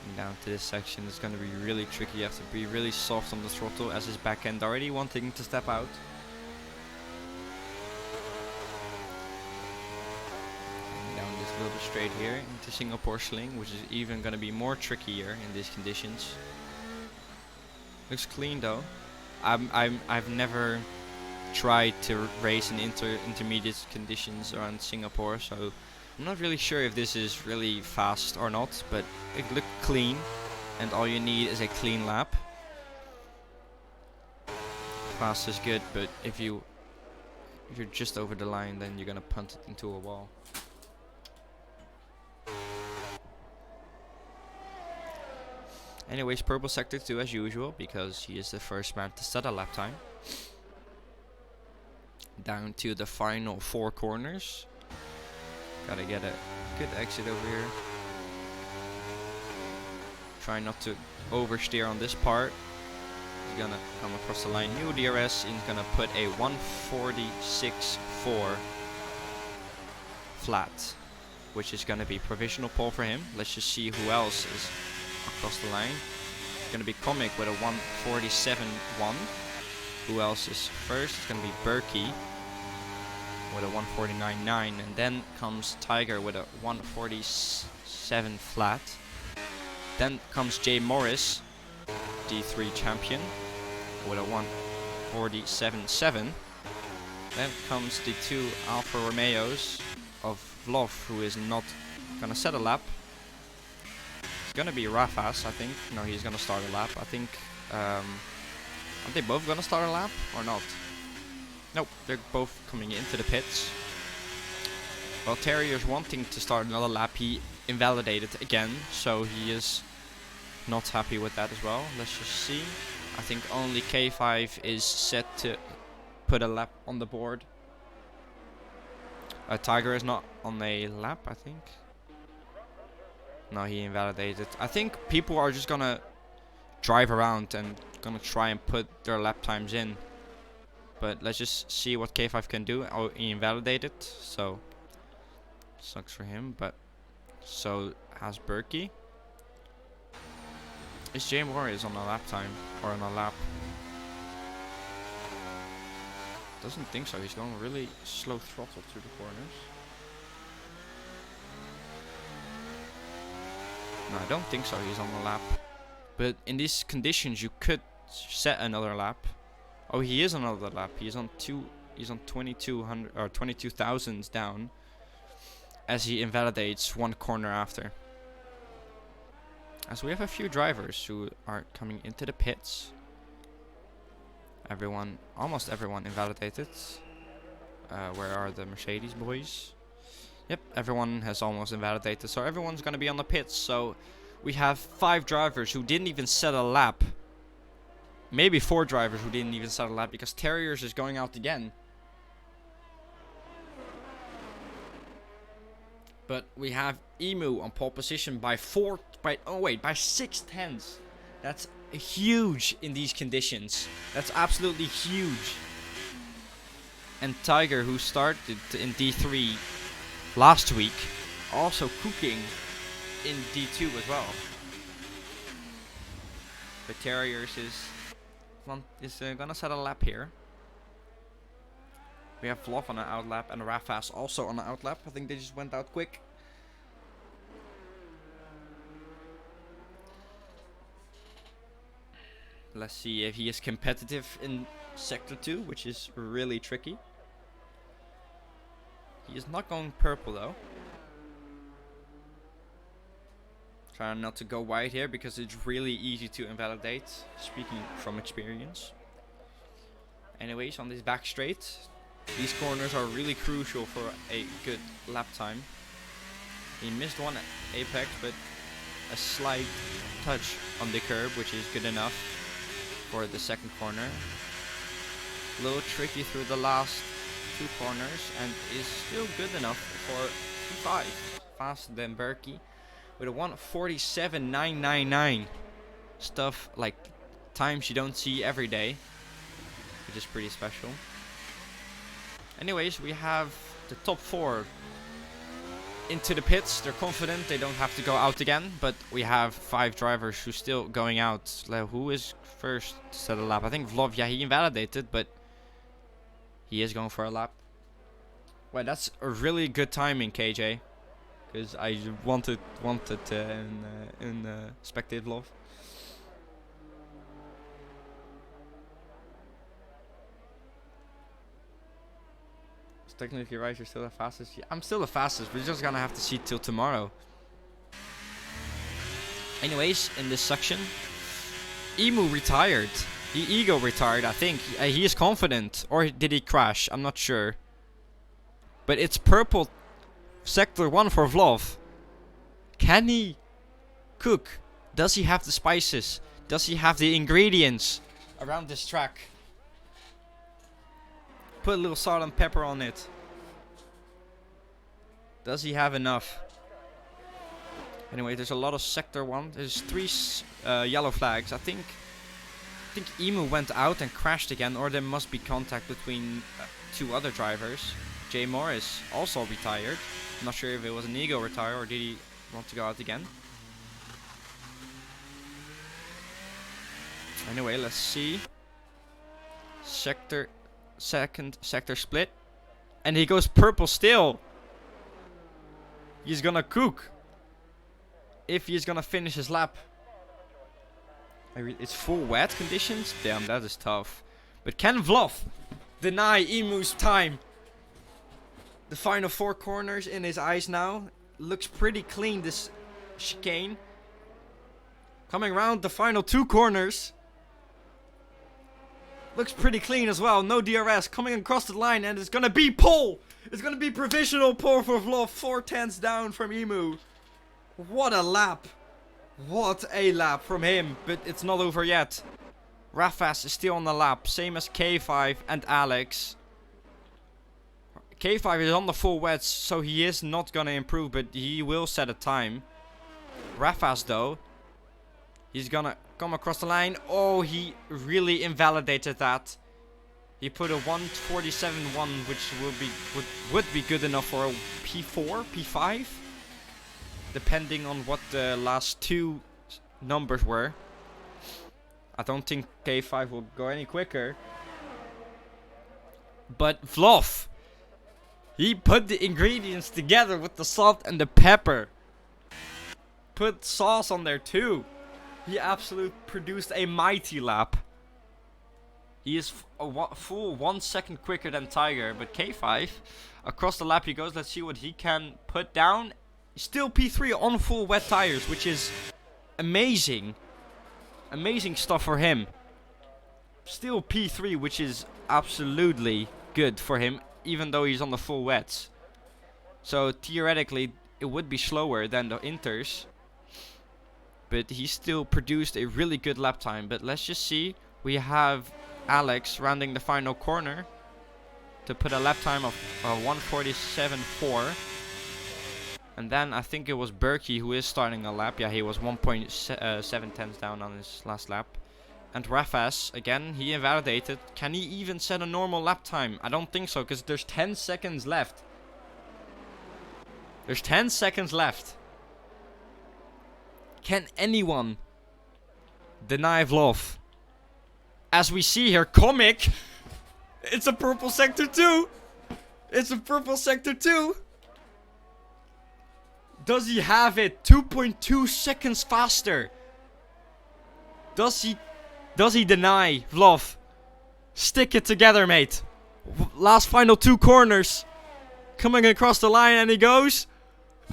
And down to this section is gonna be really tricky. You have to be really soft on the throttle as his back end already wanting to step out. Little straight here into Singapore sling, which is even gonna be more trickier in these conditions. Looks clean though. I've never tried to race in intermediate conditions around Singapore, so I'm not really sure if this is really fast or not, but it looked clean, and all you need is a clean lap. Fast is good, but if you're just over the line, then you're gonna punt it into a wall. Anyways, purple sector 2 as usual, because he is the first man to set a lap time. Down to the final 4 corners. Gotta get a good exit over here. Try not to oversteer on this part. He's gonna come across the line. New DRS, and he's gonna put a 146.4 flat, which is gonna be provisional pole for him. Let's just see who else is across the line. It's gonna be Comic with a 147.1. Who else is first? It's gonna be Berkey with a 149.9, and then comes Tiger with a 147 flat. Then comes Jay Morris, D3 champion, with a 147.7. Then comes the 2 Alfa Romeos of Vlov, who is not gonna set a lap. Gonna be Rafas, I think. No, he's gonna start a lap. I think aren't they both gonna start a lap or not? Nope, they're both coming into the pits. Well, Terrier's wanting to start another lap. He invalidated again, so he is not happy with that as well. Let's just see. I think only K5 is set to put a lap on the board. Tiger is not on a lap, I think. No, he invalidated. I think people are just gonna drive around and gonna try and put their lap times in. But let's just see what K5 can do. Oh, he invalidated, so Sucks for him, but so has Berkey. Is Jay Morris on a lap time or on a lap? Doesn't think so. He's going really slow throttle through the corners. No, I don't think so. He's on a lap. But in these conditions, you could set another lap. Oh, he is on another lap. He's on 2200 or 22,000 down, as he invalidates one corner after. As we have a few drivers who are coming into the pits. Almost everyone invalidated. Where are the Mercedes boys? Yep, everyone has almost invalidated. So everyone's gonna be on the pits. So we have 5 drivers who didn't even set a lap. Maybe 4 drivers who didn't even set a lap because Terriers is going out again. But we have Emu on pole position by 6/10. That's huge in these conditions. That's absolutely huge. And Tiger, who started in D3 last week, also cooking in D2 as well. The Terriers is gonna set a lap here. We have Vlov on an outlap and Rafas also on an outlap. I think they just went out quick. Let's see if he is competitive in Sector 2, which is really tricky. He is not going purple though. Trying not to go wide here because it's really easy to invalidate, speaking from experience. Anyways, on this back straight, these corners are really crucial for a good lap time. He missed one apex, but a slight touch on the curb, which is good enough for the second corner. A little tricky through the last 2 corners, and is still good enough for P5. Faster than Berkey with a 1:47.999. Stuff like times you don't see every day, which is pretty special. Anyways, we have the top 4 into the pits. They're confident they don't have to go out again, but we have 5 drivers who still going out. Who is first to set a lap? I think Vlov, yeah, he invalidated, but he is going for a lap. Well, that's a really good timing, KJ, because I wanted in spectate Vlov. Technically right, you're still the fastest. Yeah, I'm still the fastest. We're just gonna have to see till tomorrow. Anyways, in this section, Emu retired. The Ego retired, I think. He is confident. Or did he crash? I'm not sure. But it's purple Sector 1 for Vlov. Can he cook? Does he have the spices? Does he have the ingredients around this track? Put a little salt and pepper on it. Does he have enough? Anyway, there's a lot of Sector 1. There's 3 yellow flags. I think Emu went out and crashed again, or there must be contact between 2 other drivers. Jay Morris also retired. I'm not sure if it was an Ego retire or did he want to go out again. Anyway, let's see. Second sector split, and he goes purple still. He's gonna cook if he's gonna finish his lap. It's full wet conditions. Damn, that is tough. But can Vlov deny Emu's time? The final 4 corners in his eyes now. Looks pretty clean, this chicane. Coming around the final 2 corners. Looks pretty clean as well. No DRS coming across the line, and it's gonna be pole. It's gonna be provisional pole for Vlov. 4/10 down from Emu. What a lap. What a lap from him. But it's not over yet. Rafas is still on the lap. Same as K5 and Alex. K5 is on the full wets, so he is not gonna improve, but he will set a time. Rafas though, he's gonna come across the line. Oh, he really invalidated that. He put a 1:47.1, which would be good enough for a P4, P5, depending on what the last two numbers were. I don't think K5 will go any quicker. But Vlof, he put the ingredients together with the salt and the pepper. Put sauce on there too. He absolutely produced a mighty lap. He is a full 1 second quicker than Tiger, but K5, across the lap he goes. Let's see what he can put down. Still P3 on full wet tires, which is amazing. Amazing stuff for him. Still P3, which is absolutely good for him, even though he's on the full wets. So theoretically, it would be slower than the Inters. But he still produced a really good lap time. But let's just see. We have Alex rounding the final corner to put a lap time of 1:47.4. And then I think it was Berkey who is starting a lap. Yeah, he was 1.7 tenths down on his last lap. And Rafas, again, he invalidated. Can he even set a normal lap time? I don't think so, because there's 10 seconds left. There's 10 seconds left. Can anyone deny Vlov? As we see here, Comic. It's a purple sector 2. It's a purple sector 2. Does he have it? 2.2 seconds faster. Does he deny Vlov? Stick it together, mate. Last final 2 corners. Coming across the line, and he goes.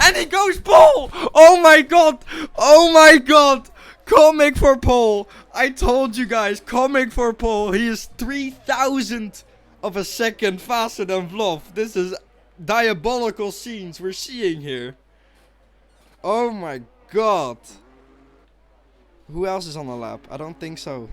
And he goes pole! Oh my god! Oh my god! Comic for pole! I told you guys, Comic for pole. He is 3,000 of a second faster than Vlov. This is diabolical scenes we're seeing here. Oh my god. Who else is on the lap? I don't think so.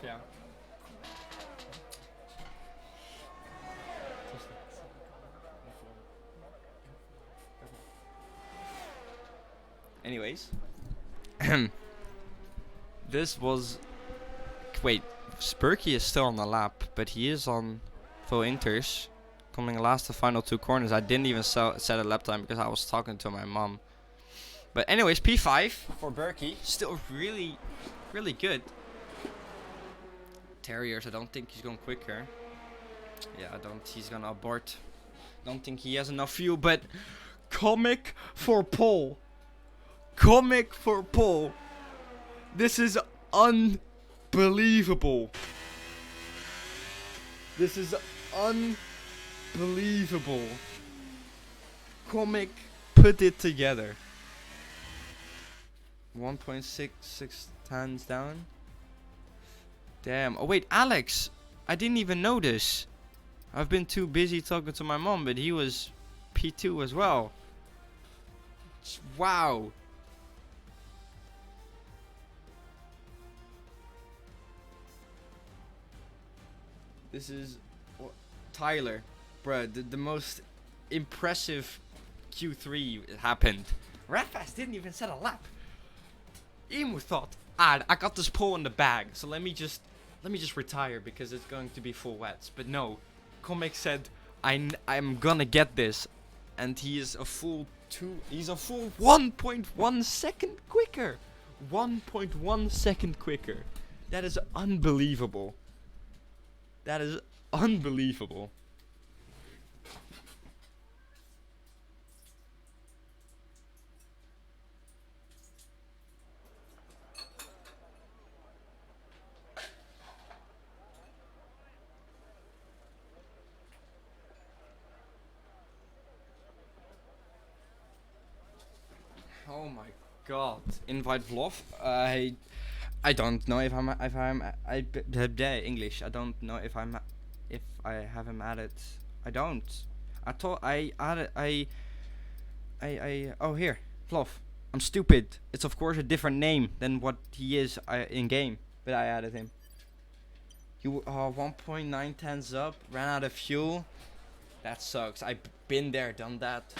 Ja. Anyways. This was... Wait, Spurky is still on the lap, but he is on full Inters. Coming last the final 2 corners. I didn't even set a lap time because I was talking to my mom. But anyways, P5 for Berkey. Still really, really good. Terriers, I don't think he's going quicker. Yeah, he's gonna abort. Don't think he has enough fuel, but Comic for pole. Comic for pole. This is unbelievable. This is unbelievable. Comic put it together. 1.66 tons down. Damn. Oh wait, Alex. I didn't even notice. I've been too busy talking to my mom, but he was P2 as well. Wow. This is Tyler, bruh, the most impressive Q3 happened. Rafas didn't even set a lap. Emu thought, I got this pole in the bag, so let me just retire because it's going to be full wets. But no, Comic said, I'm gonna get this, and he is a full 1.1 second quicker. 1.1 second quicker. That is unbelievable. That is unbelievable. Oh my god. Invite Vlov? I don't know if I'm English. I don't know if I have him added. I don't. I thought I added oh here, Vlov. I'm stupid. It's of course a different name than what he is in game, but I added him. You 1.9 tens up, ran out of fuel. That sucks. I've been there, done that.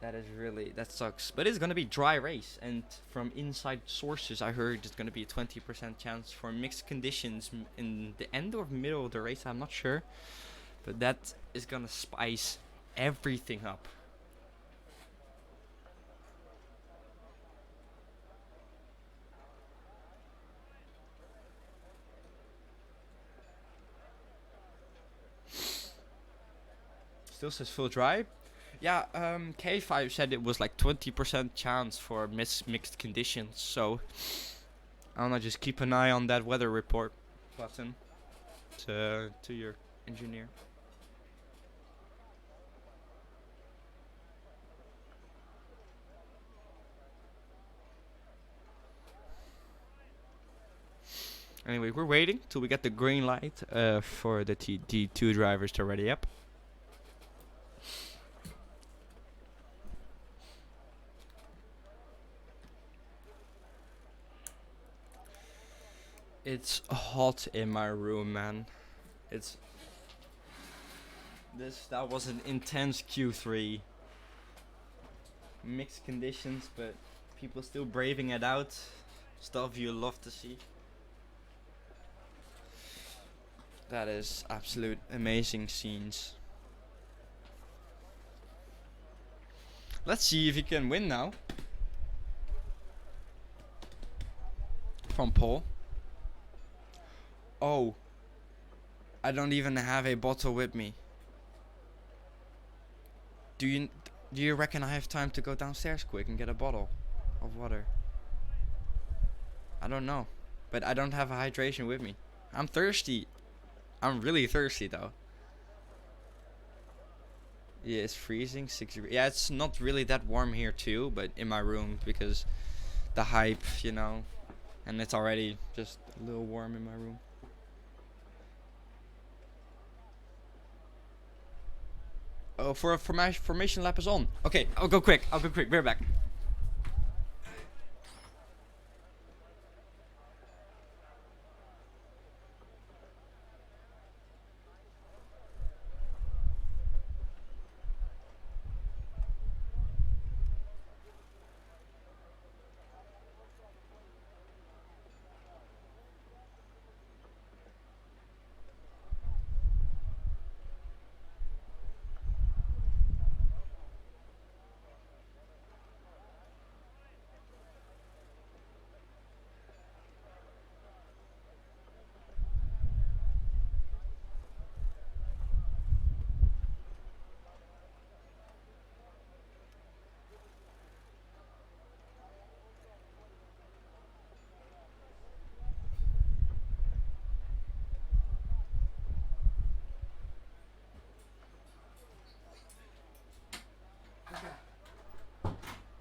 That is really, that sucks. But it's gonna be dry race, and from inside sources, I heard it's gonna be a 20% chance for mixed conditions in the end or middle of the race. I'm not sure, but that is gonna spice everything up. Still says full dry. Yeah, K5 said it was like 20% chance for mixed conditions. So I don't know, just keep an eye on that weather report button to your engineer. Anyway, we're waiting till we get the green light for the T2 drivers to ready up. It's hot in my room, man. That was an intense Q3. Mixed conditions, but people still braving it out. Stuff you love to see. That is absolute amazing scenes. Let's see if he can win now. From Paul. Oh, I don't even have a bottle with me. Do you reckon I have time to go downstairs quick and get a bottle of water? I don't know, but I don't have a hydration with me. I'm thirsty. I'm really thirsty though. Yeah, it's freezing 6 degrees. Yeah, it's not really that warm here too, but in my room because the hype, you know, and it's already just a little warm in my room. Oh, for my formation lap is on. Okay, I'll go quick. We're back.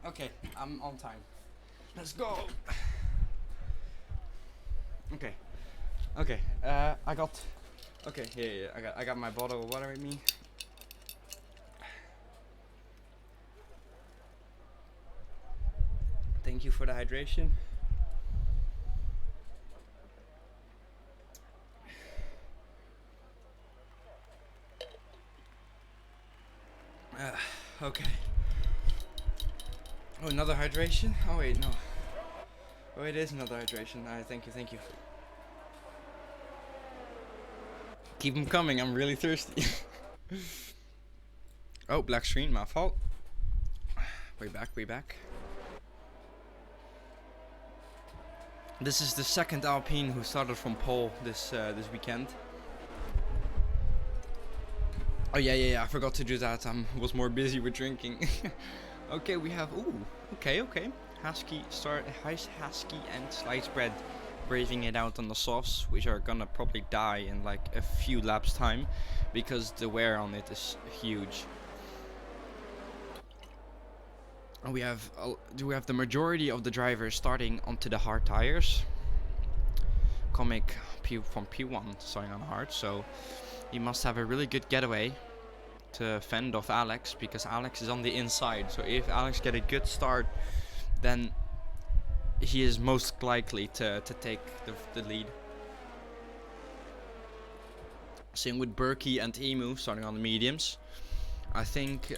Okay, I'm on time. Let's go. Okay. Okay. I got. Okay. Yeah. I got my bottle of water with me. Thank you for the hydration. Okay. Oh, another hydration? Oh wait, no. Oh, it is another hydration. Alright, thank you. Keep them coming, I'm really thirsty. Oh, black screen, my fault. Way back. This is the second Alpine who started from pole this weekend. Oh yeah, I forgot to do that. I was more busy with drinking. Okay, we have, okay. Husky and sliced bread, braving it out on the softs, which are gonna probably die in like a few laps time, because the wear on it is huge. And we have the majority of the drivers starting onto the hard tires. Comic from P1 starting on hard, so he must have a really good getaway to fend off Alex, because Alex is on the inside. So if Alex get a good start, then he is most likely to take the lead. Same with Berkey and Emu starting on the mediums. I think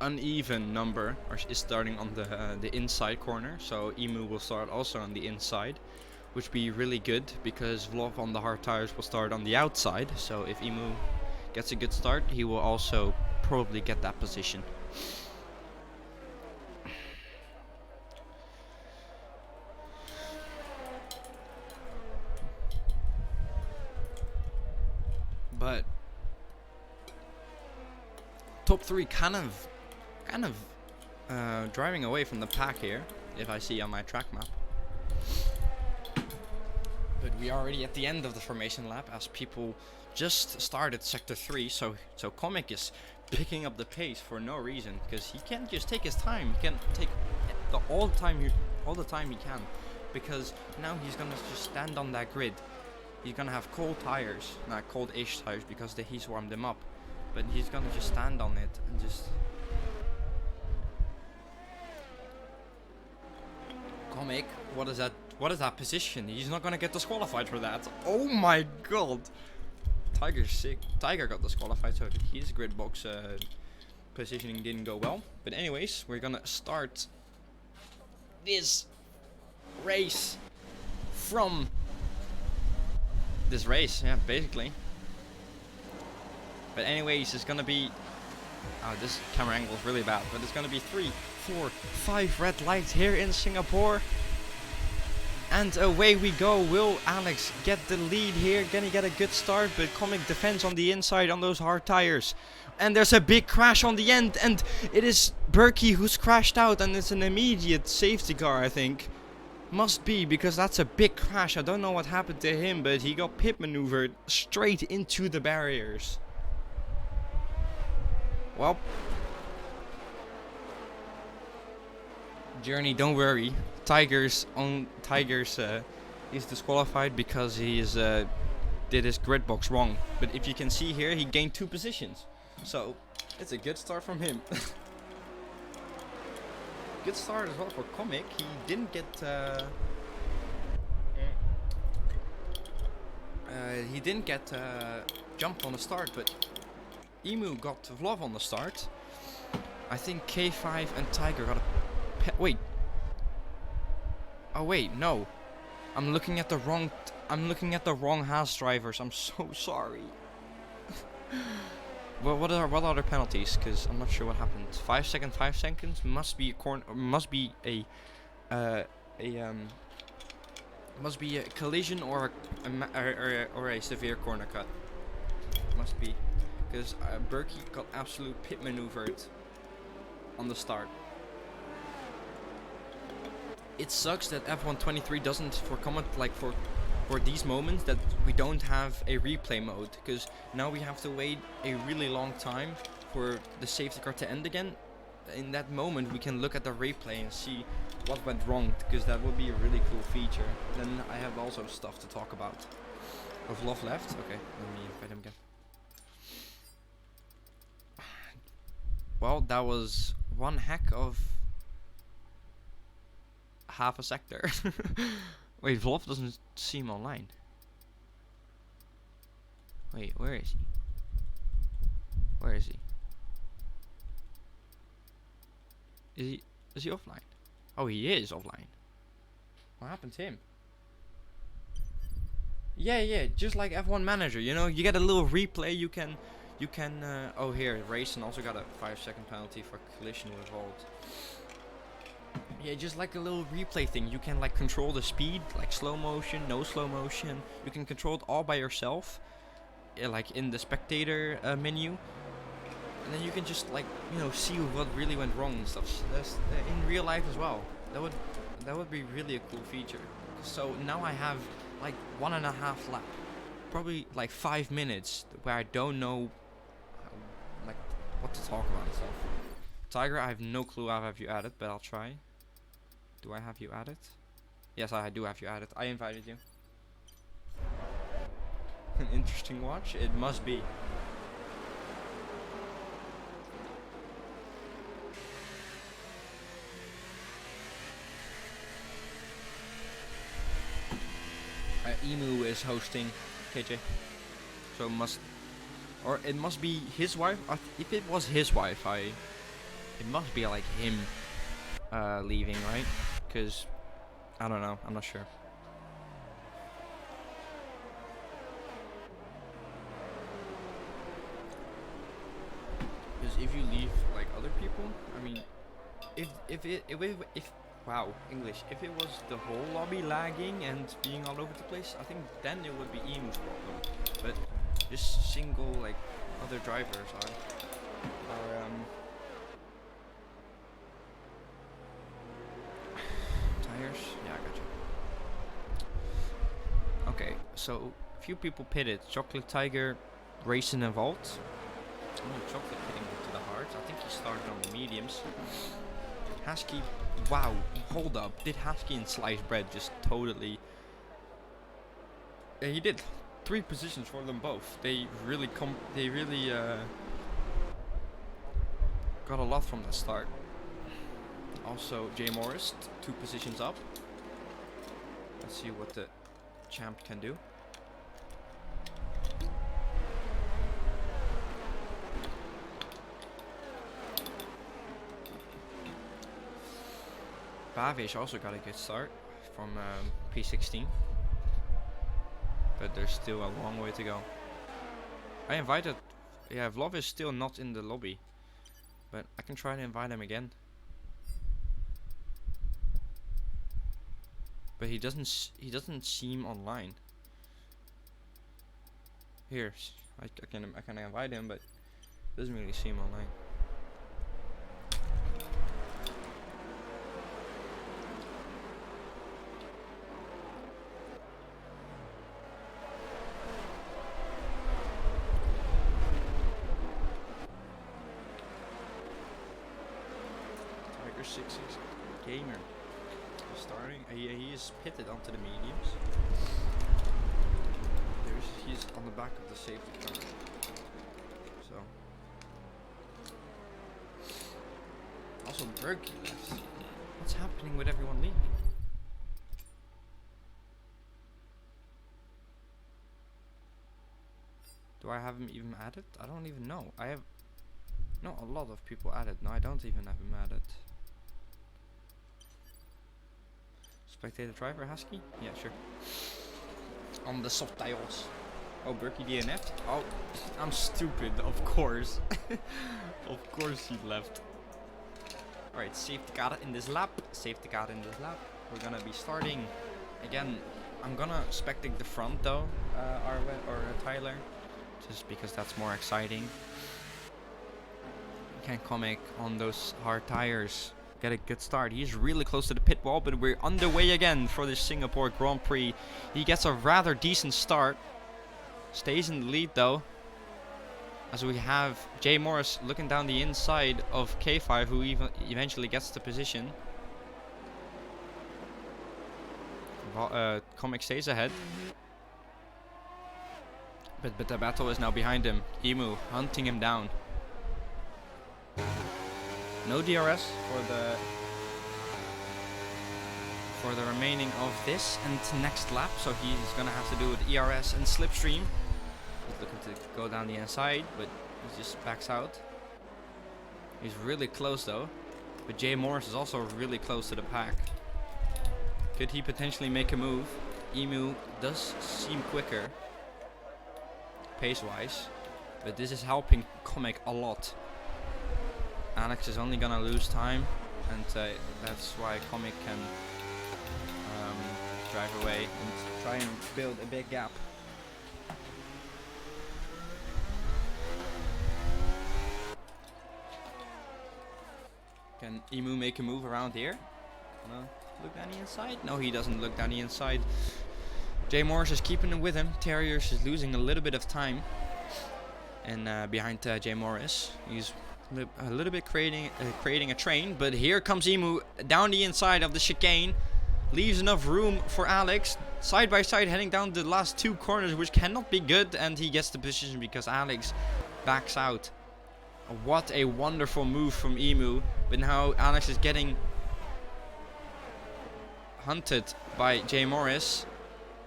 uneven number is starting on the inside corner, so Emu will start also on the inside, which would be really good because Vlov on the hard tires will start on the outside. So if Emu gets a good start, he will also probably get that position. But top 3 kind of driving away from the pack here, if I see on my track map. But we are already at the end of the formation lap, as people just started sector 3, so Comic is picking up the pace for no reason, because he can't just take his time. He can take all the time he can, because now he's gonna just stand on that grid. He's gonna have cold tires, not cold-ish tires, because he's warmed them up. But he's gonna just stand on it and just... Comic, what is that? What is that position? He's not gonna get disqualified for that. Oh my god! Tiger's sick. Tiger got disqualified, so his grid box positioning didn't go well. But anyways, we're gonna start this race from this race, yeah, basically. But anyways, it's gonna be... Oh, this camera angle is really bad, but it's gonna be 3, 4, 5 red lights here in Singapore. And away we go. Will Alex get the lead here? Gonna get a good start, but Comic defends on the inside on those hard tires. And there's a big crash on the end, and it is Berkey who's crashed out, and it's an immediate safety car, I think. Must be, because that's a big crash. I don't know what happened to him, but he got pit maneuvered straight into the barriers. Well, Journey, don't worry. Tiger's he's disqualified because he did his grid box wrong. But if you can see here, he gained 2 positions, so it's a good start from him. Good start as well for Comic. He didn't get jumped on the start, but Emu got Vlov on the start. I think K5 and Tiger got a wait. Oh wait, no. I'm looking at the wrong Haas drivers. I'm so sorry. Well, what are penalties? Because I'm not sure what happened. 5 seconds. 5 seconds must be a collision or a severe corner cut. Must be, because Berkey got absolute pit maneuvered on the start. It sucks that F123 doesn't for these moments that we don't have a replay mode, because now we have to wait a really long time for the safety car to end again. In that moment we can look at the replay and see what went wrong, because that would be a really cool feature. Then I have also stuff to talk about. Of Love left? Okay, let me invite him again. Well, that was one heck of half a sector. Wait, Vlov doesn't seem online. Wait, where is he? Where is he? Is he offline? Oh, he is offline. What happened to him? Yeah, just like F1 Manager, you know, you get a little replay, you can oh here, Racing also got a 5-second penalty for collision with Volt. Yeah, just like a little replay thing. You can like control the speed, like slow motion, no slow motion. You can control it all by yourself, like in the spectator menu. And then you can just like, you know, see what really went wrong and stuff. So that's in real life as well. That would be really a cool feature. So now I have like 1.5 lap, probably like 5 minutes where I don't know like what to talk about and stuff. Tiger, I have no clue how have you added, but I'll try. Do I have you added? Yes, I do have you added. I invited you. An interesting watch? It must be. Emu is hosting KJ. So it must be his wife. If it was his wife, it must be like him leaving, right? Because I don't know. I'm not sure. Because if you leave like other people, I mean, if wow, English. If it was the whole lobby lagging and being all over the place, I think then it would be Emu's problem. But just single like other drivers are tires. Yeah, I got you. Okay, so a few people pitted. Chocolate Tiger, Racing and Vault. Chocolate hitting to the hard. I think he started on the mediums. Husky, wow, hold up. Did Husky and Sliced Bread just totally... Yeah, he did. 3 positions for them both. They really got a lot from the start. Also, Jay Morris, 2 positions up. Let's see what the champ can do. Bavish also got a good start from P16, but there's still a long way to go. I invited, yeah, Vlov is still not in the lobby, but I can try to invite him again. But he doesn't seem online. Here, I can invite him, but doesn't really seem online. Tiger 6 gamer starting. He is pitted onto the mediums. He's on the back of the safety car. So also Berkey left. What's happening with everyone leaving? Do I have him even added? I don't even know. I have not a lot of people added. No, I don't even have him added. Spectator driver Husky? Yeah, sure. On the subtitles. Oh, Berkey DNF? Oh, I'm stupid, of course. Of course he left. Alright, safety car in this lap. Safety car in this lap. We're gonna be starting. Again, I'm gonna spectate the front though, Arwe or Tyler. Just because that's more exciting. Can't comic on those hard tires. Get a good start. He's really close to the pit wall, but we're underway again for the Singapore Grand Prix. He gets a rather decent start. Stays in the lead though. As we have Jay Morris looking down the inside of K5, who eventually gets the position. Comic stays ahead. But the battle is now behind him. Emu hunting him down. No DRS for the remaining of this and next lap, so he's gonna have to do with ERS and slipstream. He's looking to go down the inside, but he just backs out. He's really close though, but Jay Morris is also really close to the pack. Could he potentially make a move? Emu does seem quicker pace wise, but this is helping Comic a lot. Alex is only gonna lose time, and that's why Comic can drive away and try and build a big gap. Can Emu make a move around here? Look down the inside? No, he doesn't look down the inside. Jay Morris is keeping it with him. Terriers is losing a little bit of time, and behind Jay Morris, he's a little bit creating a train, but here comes Emu down the inside of the chicane, leaves enough room for Alex, side by side heading down the last 2 corners, which cannot be good, and he gets the position because Alex backs out. What a wonderful move from Emu, but now Alex is getting hunted by Jay Morris.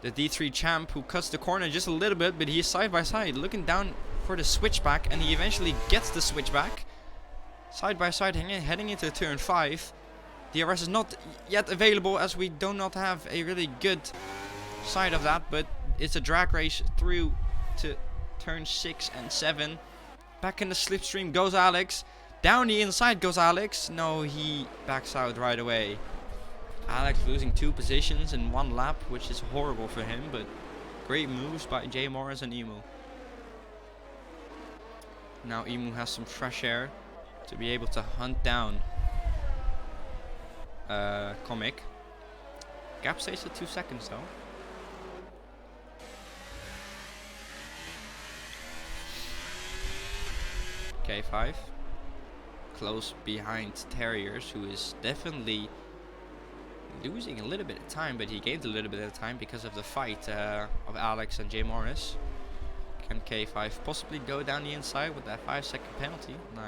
The D3 champ who cuts the corner just a little bit, but he's side by side looking down for the switchback, and he eventually gets the switchback. Side by side heading into turn 5. DRS is not yet available as we do not have a really good side of that, but it's a drag race through to turn 6 and 7. Back in the slipstream goes Alex. Down the inside goes Alex. No, he backs out right away. Alex losing 2 positions in 1 lap, which is horrible for him, but great moves by J Morris and Emu. Now Emu has some fresh air to be able to hunt down Comic. Gap stays at 2 seconds though. K5 close behind Terriers, who is definitely losing a little bit of time, but he gained a little bit of time because of the fight of Alex and J Morris. Can K5 possibly go down the inside with that 5-second penalty? No,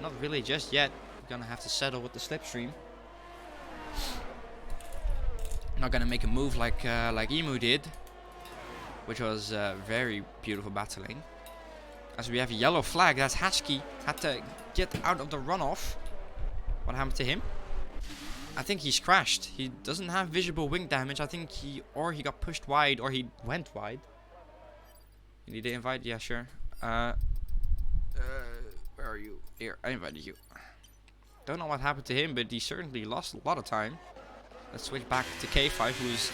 not really just yet. We're gonna have to settle with the slipstream. Not gonna make a move like Emu did, which was very beautiful battling. As we have a yellow flag, that's Hatchkey had to get out of the runoff. What happened to him? I think he's crashed. He doesn't have visible wing damage. I think he got pushed wide, or he went wide. You need to invite? Yeah, sure. Where are you? Here, I invited you. Don't know what happened to him, but he certainly lost a lot of time. Let's switch back to K5, who's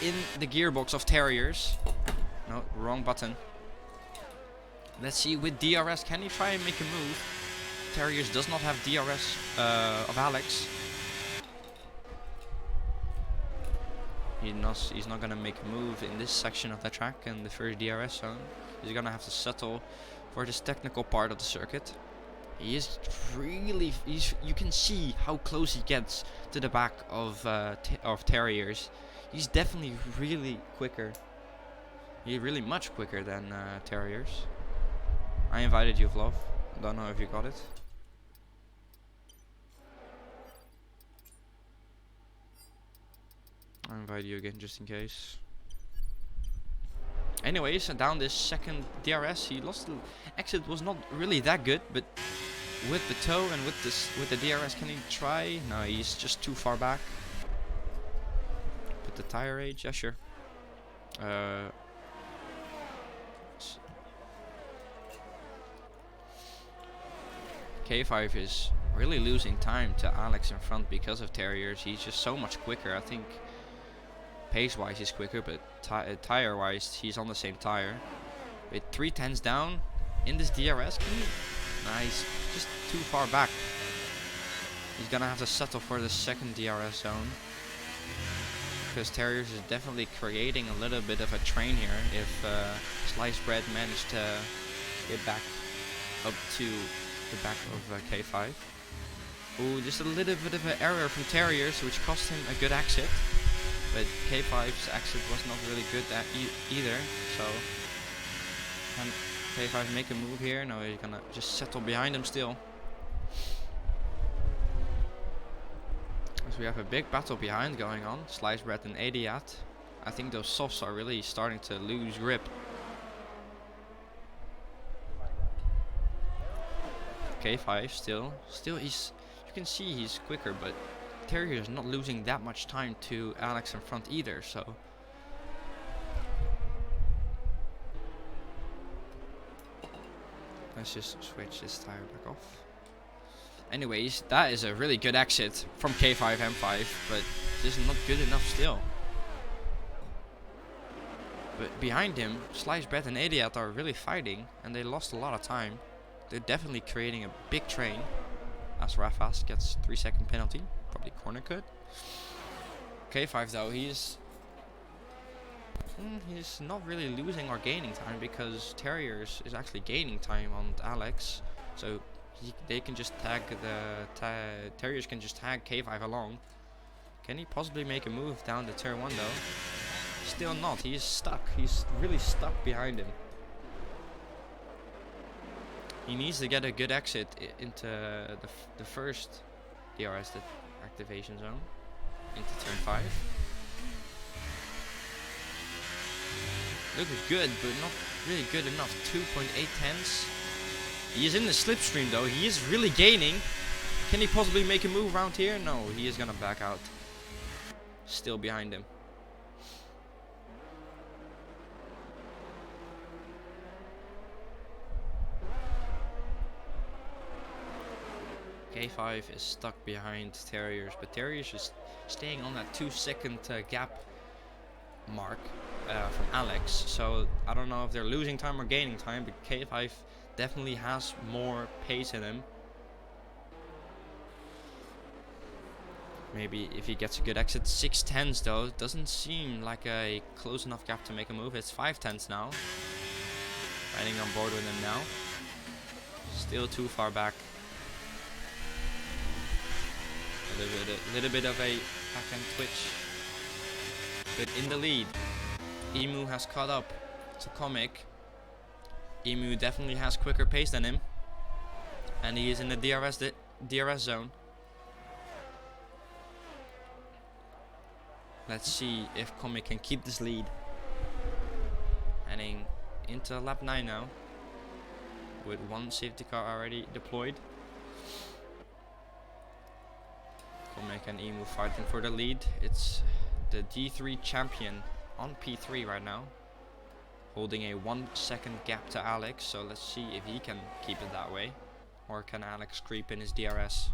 in the gearbox of Terriers. No, wrong button. Let's see with DRS, can he try and make a move? Terriers does not have DRS of Alex. He's not gonna make a move in this section of the track in the first DRS zone. He's gonna have to settle for this technical part of the circuit. He is really, you can see how close he gets to the back of Terriers. He's definitely really quicker. He's really much quicker than Terriers. I invited you, Vlov. Don't know if you got it. I invite you again just in case. Anyways, down this second DRS, he lost the exit. Was not really that good, but with the toe and with the DRS, can he try? No, he's just too far back. Put the tire age, yeah, sure. K5 is really losing time to Alex in front because of Terriers. He's just so much quicker. I think pace-wise he's quicker, but tire-wise he's on the same tire. With 3/10s down in this DRS, nah, he's just too far back. He's gonna have to settle for the second DRS zone, because Terriers is definitely creating a little bit of a train here if Sliced Bread managed to get back up to the back of K5. Ooh, just a little bit of an error from Terriers, which cost him a good exit. But K5's exit was not really good either. So can K5 make a move here? No, he's gonna just settle behind him still. So we have a big battle behind going on. Sliced Bread and Adiat. I think those softs are really starting to lose grip. K5 still he's, you can see he's quicker, but Terrier is not losing that much time to Alex in front either, so let's just switch this tire back off. Anyways, that is a really good exit from K5 M5, but this is not good enough still. But behind him, Sliced Bread and Adiat are really fighting, and they lost a lot of time. They're definitely creating a big train, as Rafas gets 3-second penalty, probably corner cut. K5 though, he's not really losing or gaining time, because Terriers is actually gaining time on Alex, so they can just tag Terriers can just tag K5 along. Can he possibly make a move down the turn 1 though? Still not. He's stuck. He's really stuck behind him. He needs to get a good exit into the first DRS activation zone, into turn 5. looks good, but not really good enough. 2.8 tenths. He is in the slipstream though. He is really gaining. Can he possibly make a move around here? No, he is gonna back out. Still behind him. K5 is stuck behind Terriers, but Terriers is staying on that 2-second gap mark from Alex. So I don't know if they're losing time or gaining time, but K5 definitely has more pace in him. Maybe if he gets a good exit. 6 tenths though, doesn't seem like a close enough gap to make a move. It's 5 tenths now. Riding on board with him now. Still too far back. A little bit of a backhand twitch, but in the lead. Emu has caught up to Comic. Emu definitely has quicker pace than him, and he is in the DRS zone. Let's see if Comic can keep this lead. Heading into lap 9 now, with one safety car already deployed. Comic and Emu fighting for the lead. It's the D3 champion on P3 right now, holding a 1 second gap to Alex. So let's see if he can keep it that way, or can Alex creep in his DRS.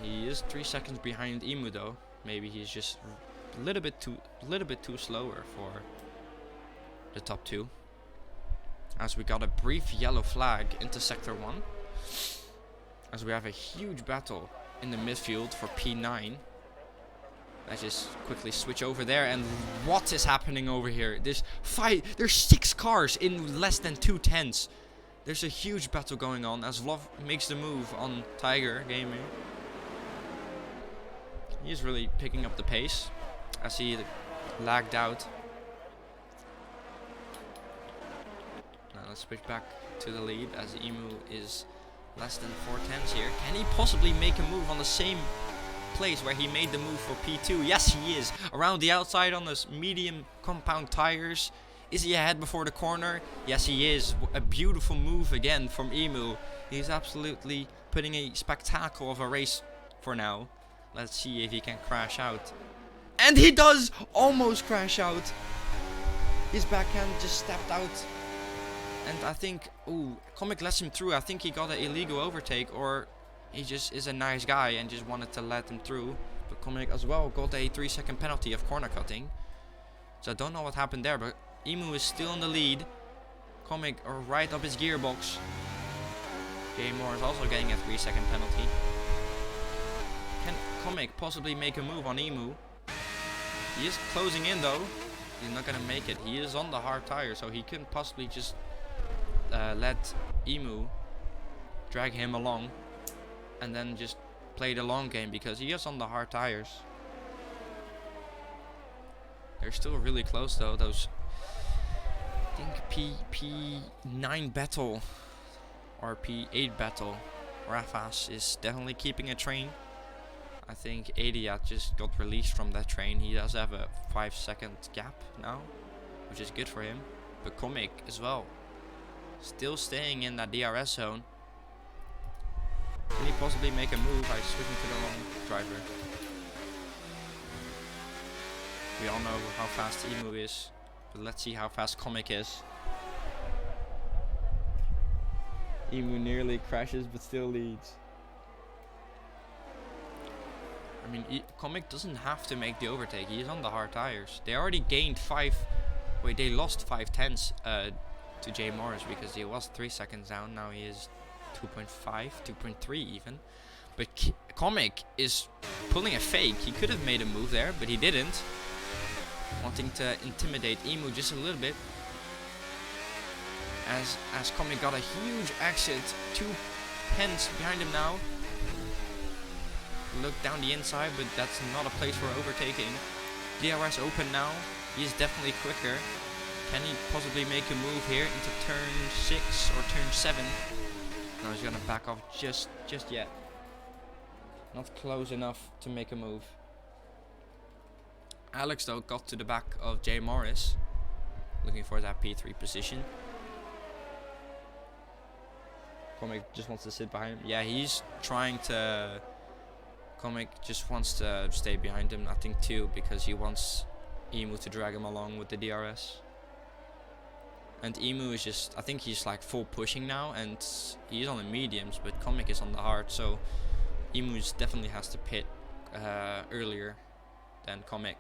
He is 3 seconds behind Emu though. Maybe he's just a little bit too slower for the top 2. As we got a brief yellow flag into sector 1, as we have a huge battle in the midfield for P9. Let's just quickly switch over there, and what is happening over here? There's 6 cars in less than 2 tenths. There's a huge battle going on as Vlov makes the move on Tiger Gaming. He's really picking up the pace as he lagged out. Now let's switch back to the lead as Emu is less than 4 tenths here. Can he possibly make a move on the same place where he made the move for P2? Yes, he is. Around the outside on those medium compound tires. Is he ahead before the corner? Yes, he is. A beautiful move again from Emu. He's absolutely putting a spectacle of a race for now. Let's see if he can crash out. And he does almost crash out. His backhand just stepped out. And I think, Comic lets him through. I think he got an illegal overtake, or he just is a nice guy and just wanted to let him through. But Comic as well got a 3-second penalty of corner cutting. So I don't know what happened there, but Emu is still in the lead. Comic right up his gearbox. Jay Moore is also getting a 3-second penalty. Can Comic possibly make a move on Emu? He is closing in though. He's not gonna make it. He is on the hard tire, so he couldn't possibly just let Emu drag him along and then just play the long game, because he is on the hard tires. They're still really close though. Those, I think P9 battle or P8 battle, Rafas is definitely keeping a train. I think Adiat just got released from that train. He does have a 5-second gap now, which is good for him. But Comic as well, still staying in that DRS zone. Can he possibly make a move by switching to the long driver? We all know how fast Emu is, but let's see how fast Comic is. Emu nearly crashes but still leads. I mean, Comic doesn't have to make the overtake. He is on the hard tires. They already gained they lost 5 tenths to Jay Morris, because he was 3 seconds down. Now he is 2.5, 2.3 even. But Comic is pulling a fake. He could have made a move there, but he didn't. Wanting to intimidate Emu just a little bit. As Comic got a huge exit, 2 tenths behind him now. Look down the inside, but that's not a place for overtaking. DRS open now. He is definitely quicker. Can he possibly make a move here into turn 6 or turn 7? No, he's gonna back off just yet. Not close enough to make a move. Alex though got to the back of Jay Morris. looking for that P3 position. Comic just wants to sit behind him. Yeah, he's trying to... Comic just wants to stay behind him, I think too, because he wants Emu to drag him along with the DRS. And Emu is just, I think he's like full pushing now, and he's on the mediums, but Comic is on the hard, so Emu definitely has to pit earlier than Comic.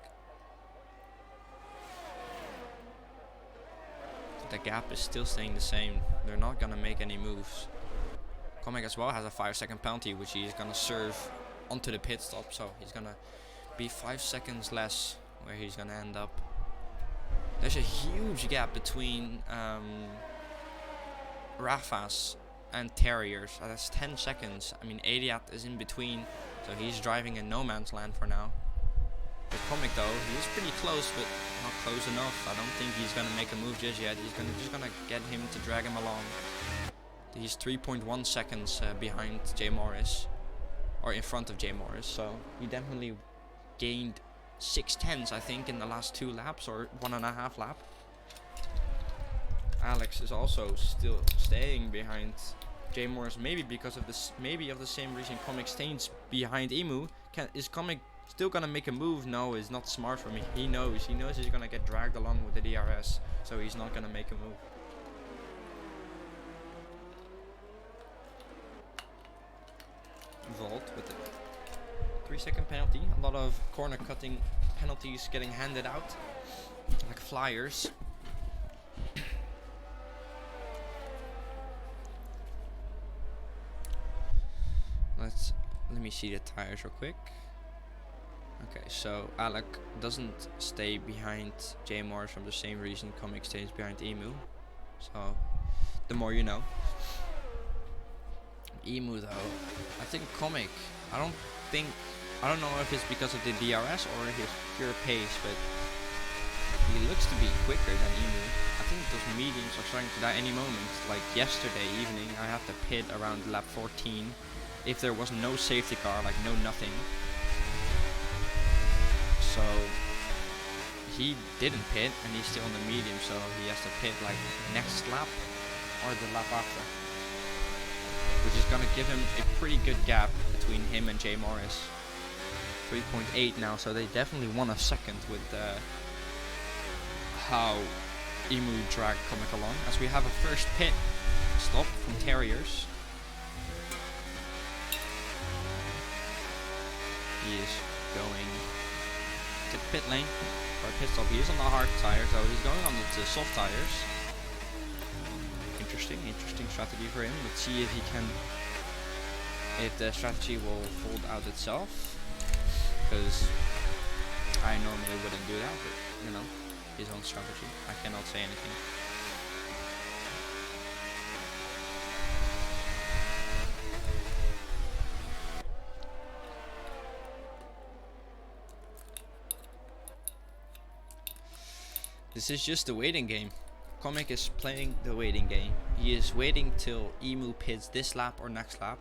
But the gap is still staying the same. They're not gonna make any moves. Comic as well has a 5-second penalty, which he's gonna serve onto the pit stop, so he's gonna be 5 seconds less where he's gonna end up. There's a huge gap between Rafas and Terriers. That's 10 seconds. I mean, Adiat is in between, so he's driving in no man's land for now. With Comic though, he's pretty close, but not close enough. I don't think he's gonna make a move just yet. He's just gonna get him to drag him along. He's 3.1 seconds behind Jay Morris, or in front of Jay Morris. So he definitely gained 6/10, I think, in the last 2 laps, or 1.5 lap. Alex is also still staying behind Jay Morris, maybe because of this, maybe of the same reason Comic stays behind Emu. Is Comic still gonna make a move? No, it's not smart for me. He knows he's gonna get dragged along with the DRS, so he's not gonna make a move. Volt with the 3-second penalty. A lot of corner cutting penalties getting handed out like flyers. Let me see the tires real quick. Okay, so Alec doesn't stay behind Jay Morris from the same reason Comic stays behind Emu. So the more you know. Emu though, I think Comic, I don't know if it's because of the DRS or his pure pace, but he looks to be quicker than Emu. I think those mediums are starting to die any moment. Like yesterday evening, I had to pit around lap 14 if there was no safety car, like no nothing. So he didn't pit and he's still on the medium, so he has to pit like next lap or the lap after, which is gonna give him a pretty good gap between him and Jay Morris. 3.8 now, so they definitely won a second with how Emu dragged Comic along. As we have a first pit stop from Terriers. He is going to the pit lane for a pit stop. He is on the hard tires, so he's going on the soft tires. Interesting strategy for him. Let's see if he can, if the strategy will fold out itself. Because I normally wouldn't do that, but you know, his own strategy. I cannot say anything. This is just the waiting game. Comic is playing the waiting game. He is waiting till Emu pits this lap or next lap.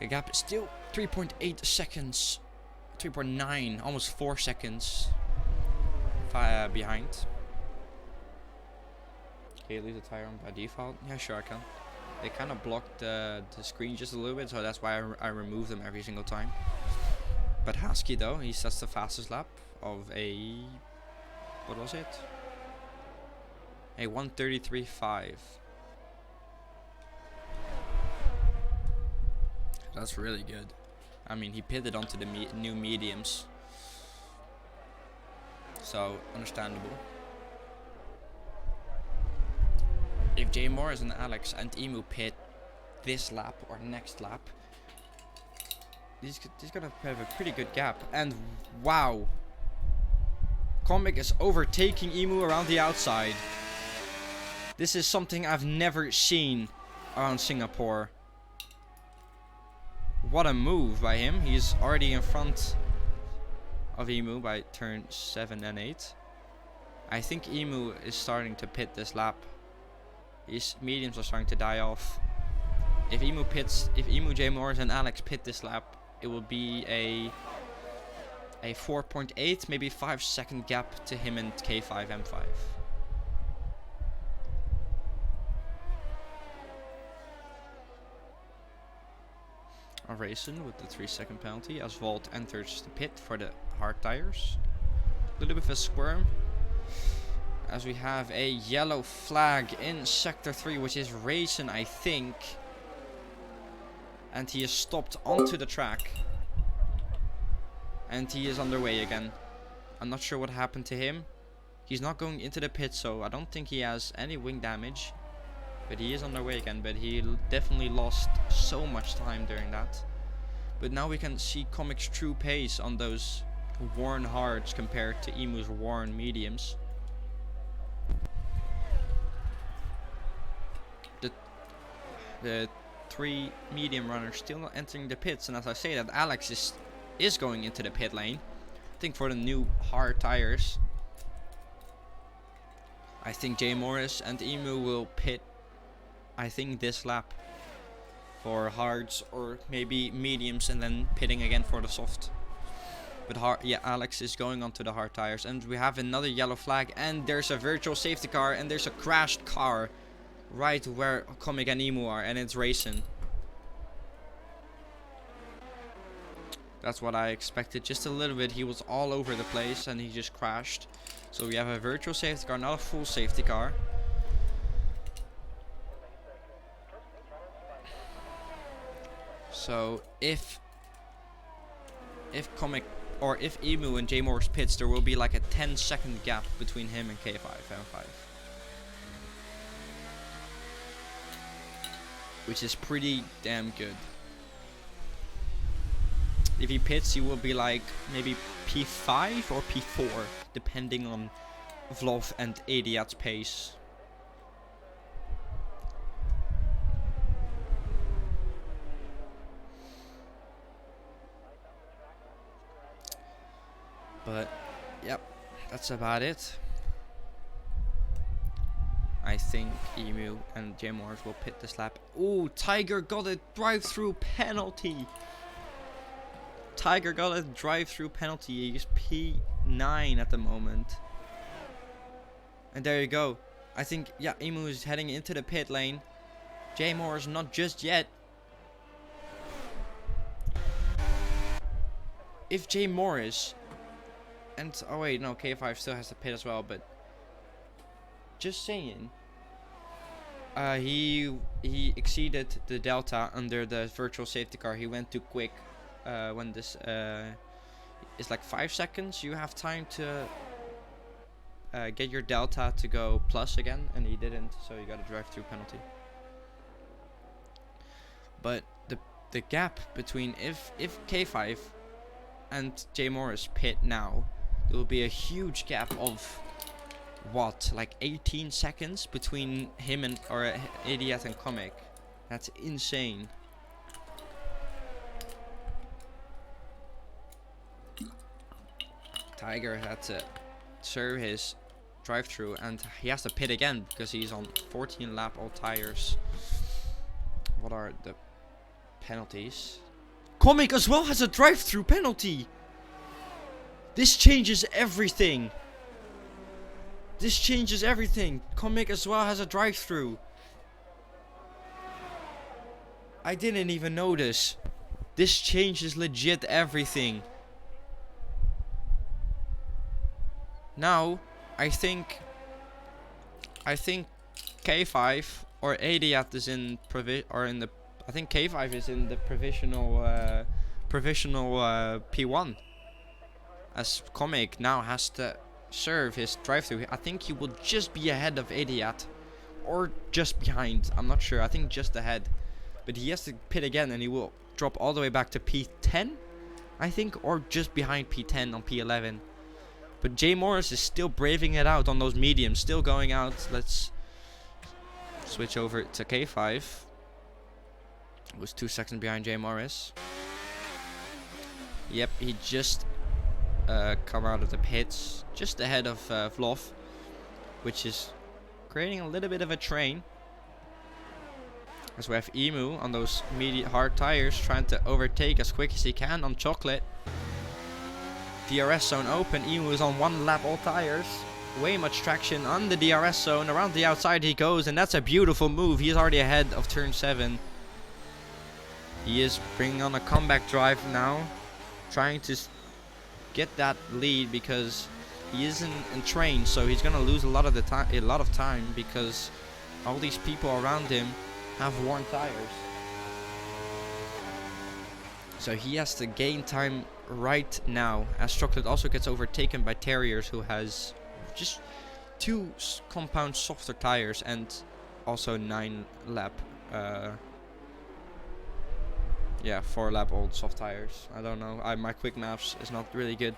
The gap is still 3.8 seconds, 3.9, almost 4 seconds behind. Can you leave the tire on by default? Yeah, sure I can. They kind of blocked the screen just a little bit, so that's why I remove them every single time. But Husky though, he sets the fastest lap of a, what was it? A 1:33.5. That's really good. I mean, he pitted onto the new mediums, so understandable. If Jay Morris and Alex and Emu pit this lap or next lap, he's gonna have a pretty good gap. And wow, Comic is overtaking Emu around the outside. This is something I've never seen around Singapore. What a move by him. He's already in front of Emu by turn 7 and 8. I think Emu is starting to pit this lap. His mediums are starting to die off. If Emu, Jay Morris and Alex pit this lap, it will be a a 4.8, maybe 5 second gap to him and K5 M5. Racing with the 3 second penalty as Volt enters the pit for the hard tires. A little bit of a squirm as we have a yellow flag in sector 3, which is Racing, I think, and he is stopped onto the track and he is underway again. I'm not sure what happened to him. He's not going into the pit, so I don't think he has any wing damage. But he is on their way again, but he definitely lost so much time during that. But now we can see Comic's true pace on those worn hards compared to Emu's worn mediums. The 3 medium runners still not entering the pits, and as I say that, Alex is going into the pit lane. I think for the new hard tires. I think Jay Morris and Emu will pit, I think, this lap for hards or maybe mediums and then pitting again for the soft. But yeah, Alex is going onto the hard tires, and we have another yellow flag, and there's a virtual safety car, and there's a crashed car right where Comic and Emu are, and it's Racing. That's what I expected, just a little bit. He was all over the place and he just crashed. So we have a virtual safety car, not a full safety car. So if Comic or if Emu and J Morris pits, there will be like a 10-second gap between him and K5 M5, which is pretty damn good. If he pits, he will be like maybe P5 or P4, depending on Vlov and Adiat's pace. But, yep, that's about it. I think Emu and J Morris will pit this lap. Ooh, Tiger got a drive-through penalty. Tiger got a drive-through penalty. He's P9 at the moment. And there you go. I think, yeah, Emu is heading into the pit lane. J Morris not just yet. If J Morris and oh wait, no, K5 still has to pit as well, but just saying, he exceeded the delta under the virtual safety car. He went too quick. When this is like 5 seconds, you have time to get your delta to go plus again, and he didn't, so you got a drive-through penalty. But the gap between if K5 and J Morris pit now, there will be a huge gap of what, like 18 seconds between him and or Adiat and Comic. That's insane. Tiger had to serve his drive-through, and he has to pit again because he's on 14 lap all tires. What are the penalties? Comic as well has a drive-through penalty. This changes everything. This changes everything. Comic as well has a drive-through. I didn't even notice. This changes legit everything. Now, I think K5 or Adiat is in I think K5 is in the provisional P1. As Comic now has to serve his drive-through. I think he will just be ahead of Adiat, or just behind. I'm not sure. I think just ahead. But he has to pit again, and he will drop all the way back to P10, I think, or just behind P10 on P11. But J Morris is still braving it out on those mediums, still going out. Let's switch over to K5. It was 2 seconds behind J Morris. Yep, he just come out of the pits, just ahead of Vlov, which is creating a little bit of a train. As we have Emu on those hard tires trying to overtake as quick as he can on Chocolate. DRS zone open. Emu is on 1 lap all tires. Way much traction on the DRS zone. Around the outside he goes, and that's a beautiful move. He is already ahead of turn 7. He is bringing on a comeback drive now, trying to get that lead because he isn't in train, so he's gonna lose a lot of time because all these people around him have worn tires. So he has to gain time right now, as Chocolate also gets overtaken by Terriers, who has just 2 compound softer tires and also 9 lap 4 lap old soft tires. I don't know, my quick maps is not really good.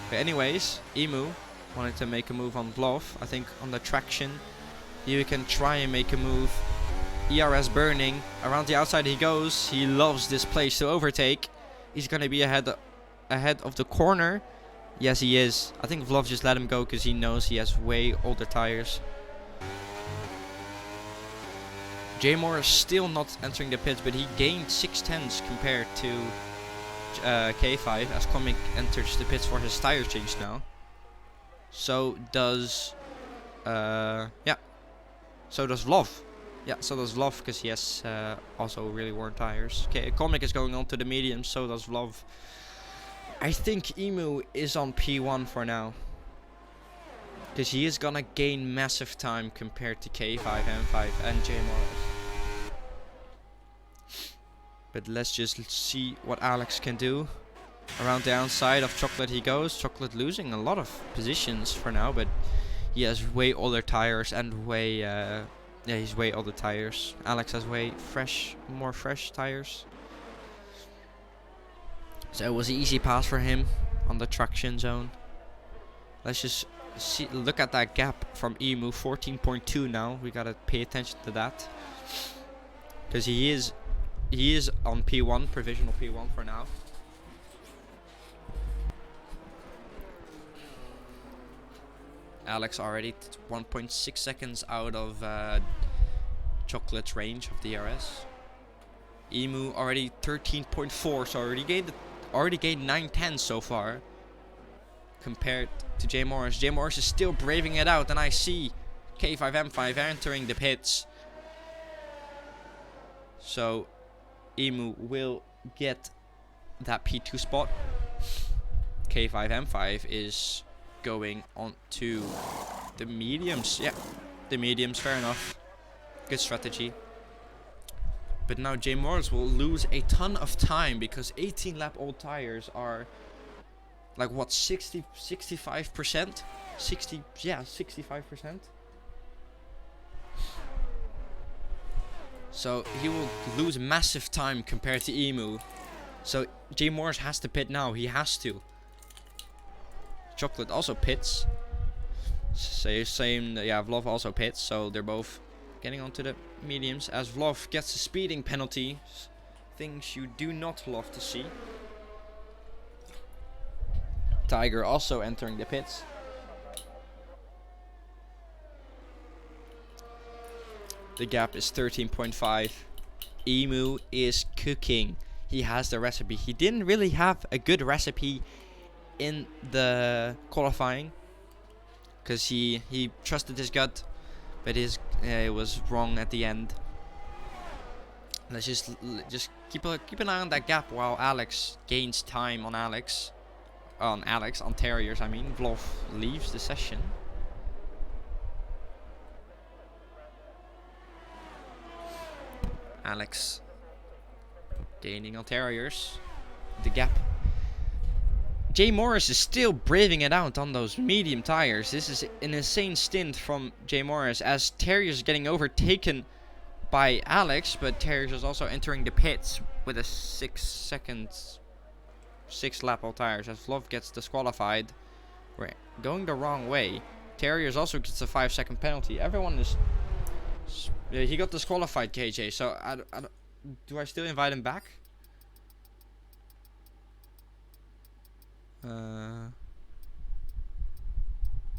But anyways, Emu wanted to make a move on Vlov. I think on the traction you can try and make a move. ERS burning, around the outside he goes. He loves this place to overtake. He's gonna be ahead of the corner. Yes, he is. I think Vlov just let him go because he knows he has way older tires. J Moore is still not entering the pits, but he gained 6/10 compared to K5 as Comic enters the pits for his tire change now. So does so does Vlov. Yeah, so does Vlov because he has also really worn tires. Okay, Comic is going on to the mediums, so does Vlov. I think Emu is on P1 for now, because he is gonna gain massive time compared to K5, M5 and J Morris. But let's just see what Alex can do. Around the outside of Chocolate he goes. Chocolate losing a lot of positions for now, but he has way older tires and he's way older tires. Alex has more fresh tires. So it was an easy pass for him on the traction zone. Let's just look at that gap from Emu, 14.2 now. We gotta pay attention to that, because he is on P1, provisional P1 for now. Alex already 1.6 seconds out of Chocolate's range of DRS. Emu already 13.4, so already gained 9/10 so far compared to J Morris. J Morris is still braving it out, and I see K5 M5 entering the pits. So Emu will get that P2 spot. K5 M5 is going on to the mediums. Yeah, the mediums, fair enough. Good strategy. But now J Morris will lose a ton of time because 18 lap old tires are like what, 65%? 65%. So he will lose massive time compared to Emu. So J Morris has to pit now. He has to. Chocolate also pits. Same, yeah, Vlov also pits. So they're both getting onto the mediums as Vlov gets a speeding penalty. Things you do not love to see. Tiger also entering the pits. The gap is 13.5. Emu is cooking. He has the recipe. He didn't really have a good recipe in the qualifying because he trusted his gut, but it was wrong at the end. Let's just keep an eye on that gap while Alex gains time on Terriers. I mean, Vlov leaves the session. Alex gaining on Terriers. The gap. J Morris is still braving it out on those medium tires. This is an insane stint from J Morris as Terriers is getting overtaken by Alex, but Terriers is also entering the pits with a 6 lap all tires as Vlov gets disqualified. We're going the wrong way. Terriers also gets a 5-second penalty. Everyone is... Yeah, he got disqualified, KJ, so do I still invite him back?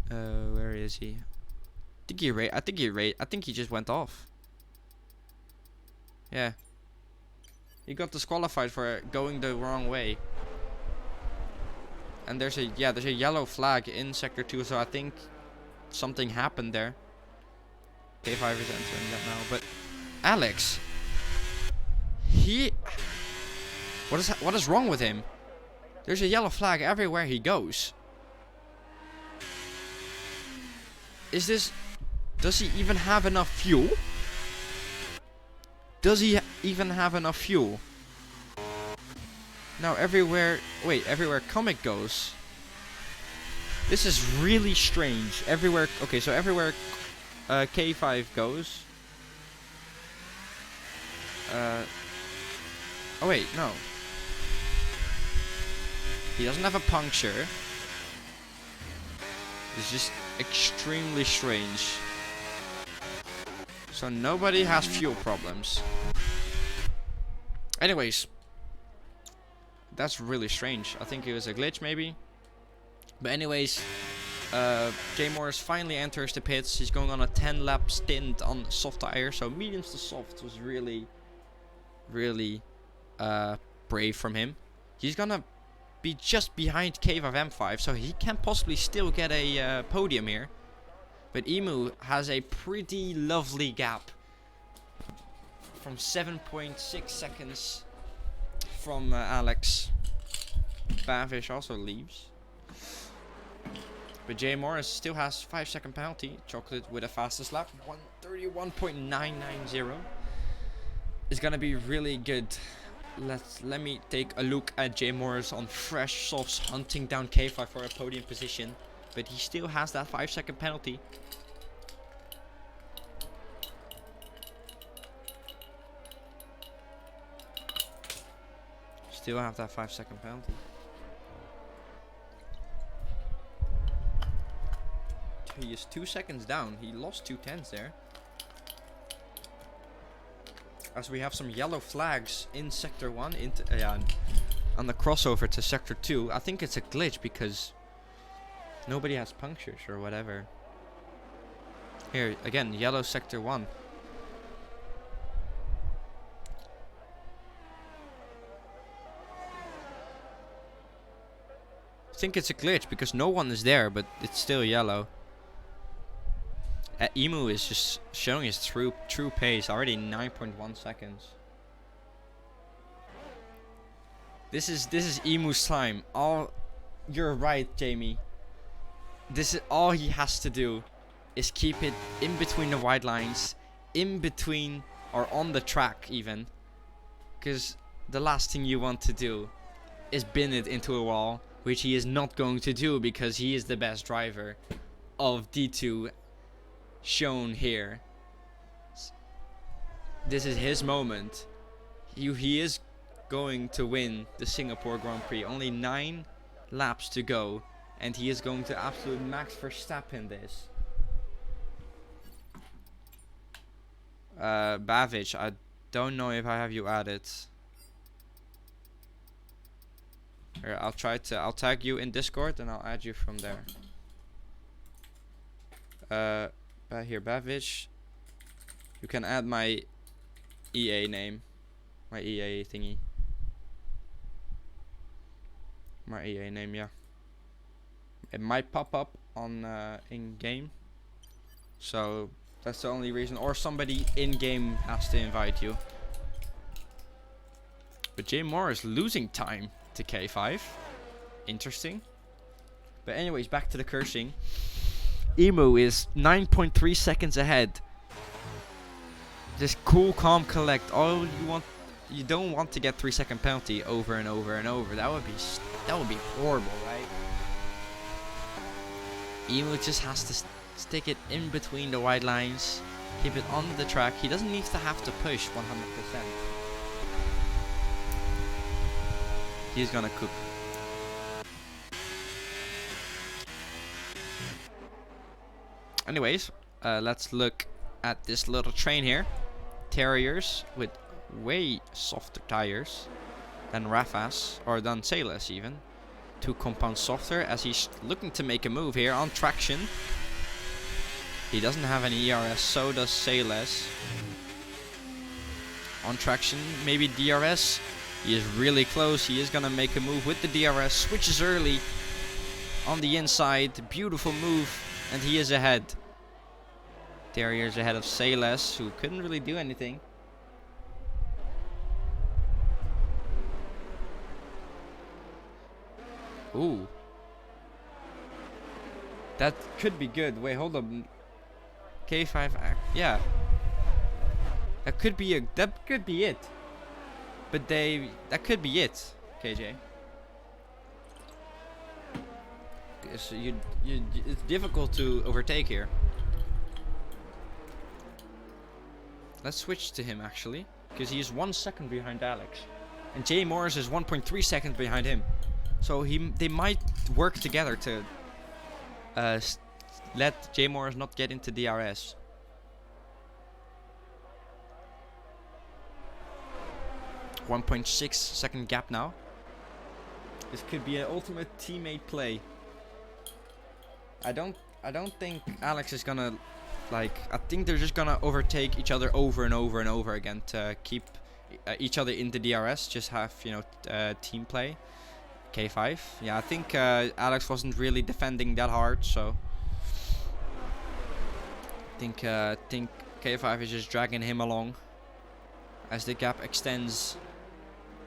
Where is he? I think he just went off. Yeah. He got disqualified for going the wrong way. And there's a yellow flag in sector 2, so I think something happened there. K5 is entering that now, but Alex, what is wrong with him? There's a yellow flag everywhere he goes. Does he even have enough fuel? Does he even have enough fuel? Now everywhere Comic goes. This is really strange. Everywhere, okay, so everywhere K5 goes. Oh wait, no. He doesn't have a puncture. It's just extremely strange. So nobody has fuel problems. Anyways, that's really strange. I think it was a glitch maybe. But anyways, Jay Morris finally enters the pits. He's going on a 10 lap stint on soft tire. So mediums to soft was really brave from him. He's gonna be just behind Cave of M5, so he can possibly still get a podium here. But Emu has a pretty lovely gap from 7.6 seconds from Alex. Bavish also leaves. But Jay Morris still has 5-second penalty. Chocolate with a fastest lap, 1:31.990. It's gonna be really good. Let me take a look at Jay Morris on fresh softs, hunting down K5 for a podium position. But he still has that 5-second penalty. Still have that 5-second penalty. He is 2 seconds down. He lost 2/10 there. As we have some yellow flags in sector 1 on the crossover to sector 2. I think it's a glitch because nobody has punctures or whatever. Here again, yellow sector 1. I think it's a glitch because no one is there, but it's still yellow. Emu is just showing his true pace, already 9.1 seconds. This is Emu's time. You're right, Jamie. This is all he has to do, is keep it in between the white lines, in between or on the track even. Because the last thing you want to do is bin it into a wall, which he is not going to do because he is the best driver of D2 shown here. This is his moment. He is going to win the Singapore Grand Prix. Only 9 laps to go, and he is going to absolute Max Verstappen this. Bavic, I don't know if I have you added. Here, I'll tag you in Discord and I'll add you from there. Here, Bavic. You can add my EA name. My EA thingy. My EA name, yeah. It might pop up on in game. So that's the only reason. Or somebody in game has to invite you. But Jay Moore is losing time to K5. Interesting. But anyways, back to the cursing. Emu is 9.3 seconds ahead. Just cool, calm, collect. All you don't want to get 3-second penalty over and over and over. That would be horrible, right? Emu just has to stick it in between the white lines, keep it on the track. He doesn't need to have to push 100%. He's gonna cook. Anyways, let's look at this little train here. Terriers with way softer tires than Rafas, or than Sayless even. 2 compounds softer, as he's looking to make a move here on traction. He doesn't have any ERS, so does Sayless. On traction, maybe DRS. He is really close. He is gonna make a move with the DRS. Switches early. on the inside. Beautiful move, and he is ahead. There he is ahead of Sayles, who couldn't really do anything. Ooh. That could be good. Wait, hold up. K5, yeah. That could be it. But that could be it, KJ. So it's difficult to overtake here. Let's switch to him actually, because he is 1 second behind Alex, and Jay Morris is 1.3 seconds behind him. So they might work together to let Jay Morris not get into DRS. .6 gap now. This could be an ultimate teammate play. I don't think Alex is gonna, like, I think they're just gonna overtake each other over and over and over again to keep each other in the DRS. Just have, you know, team play. K5. Yeah, I think Alex wasn't really defending that hard, so I think K5 is just dragging him along as the gap extends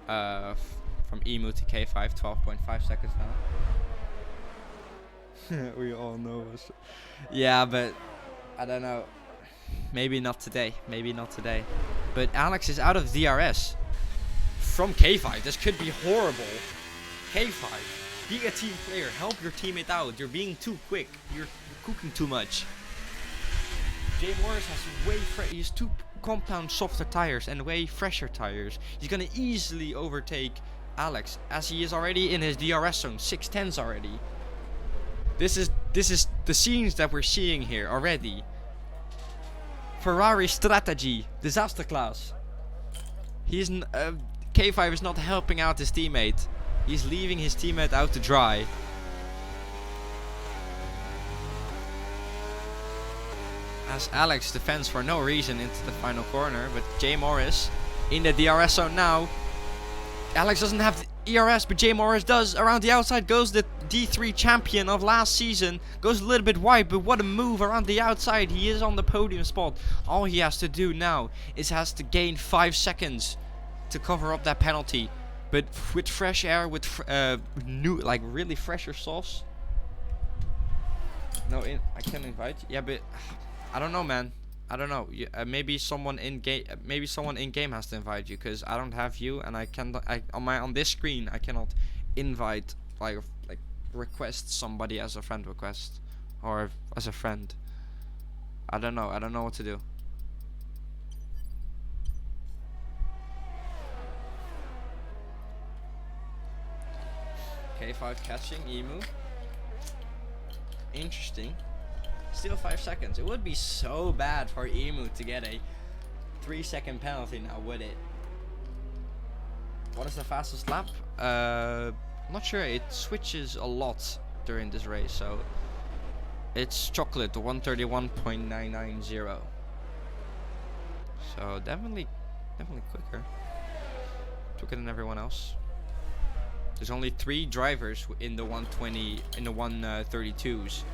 from Emu to K5, 12.5 seconds now. We all know us. Yeah, but I don't know. Maybe not today. Maybe not today. But Alex is out of DRS from K5. This could be horrible. K5, be a team player. Help your teammate out. You're being too quick. You're cooking too much. Jay Morris has he's 2 compound softer tires and way fresher tires. He's gonna easily overtake Alex, as he is already in his DRS zone, 610s already. This is the scenes that we're seeing here already. Ferrari strategy, disaster class. K5 is not helping out his teammate. He's leaving his teammate out to dry. As Alex defends for no reason into the final corner, but Jay Morris in the DRS zone now. Alex doesn't have the ERS, but Jay Morris does. Around the outside goes the D3 champion of last season. Goes a little bit wide, but what a move around the outside. He is on the podium spot. All he has to do now is has to gain 5 seconds to cover up that penalty. But with fresh air, with new, like really fresher sauce. No, I can invite you. Yeah, but I don't know, man. I don't know. Maybe someone in game. Maybe someone in game has to invite you, because I don't have you, and I can't. On this screen I cannot invite like request somebody as a friend request or as a friend. I don't know. I don't know what to do. K5 catching Emu. Interesting. Still 5 seconds. It would be so bad for Emu to get a 3-second penalty now, would it? What is the fastest lap? I'm not sure. It switches a lot during this race, so it's chocolate 131.990. So definitely quicker than everyone else. There's only 3 drivers in the 120 in the 132s.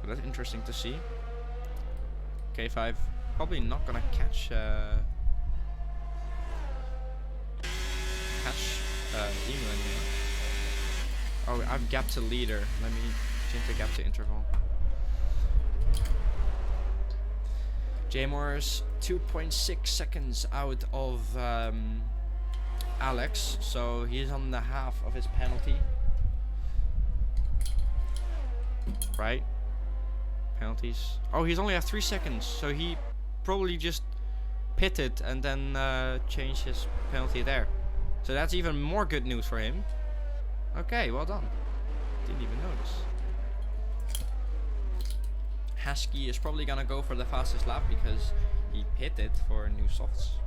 So that's interesting to see. K5 probably not gonna catch Emu anymore. Oh, I've gap to leader. Let me change the gap to interval. Jay Morris 2.6 seconds out of Alex, so he's on the half of his penalty. Right? Penalties. Oh, he's only at 3 seconds, so he probably just pitted and then changed his penalty there. So that's even more good news for him. Okay, well done. Didn't even notice. Husky is probably gonna go for the fastest lap because he pitted for new softs.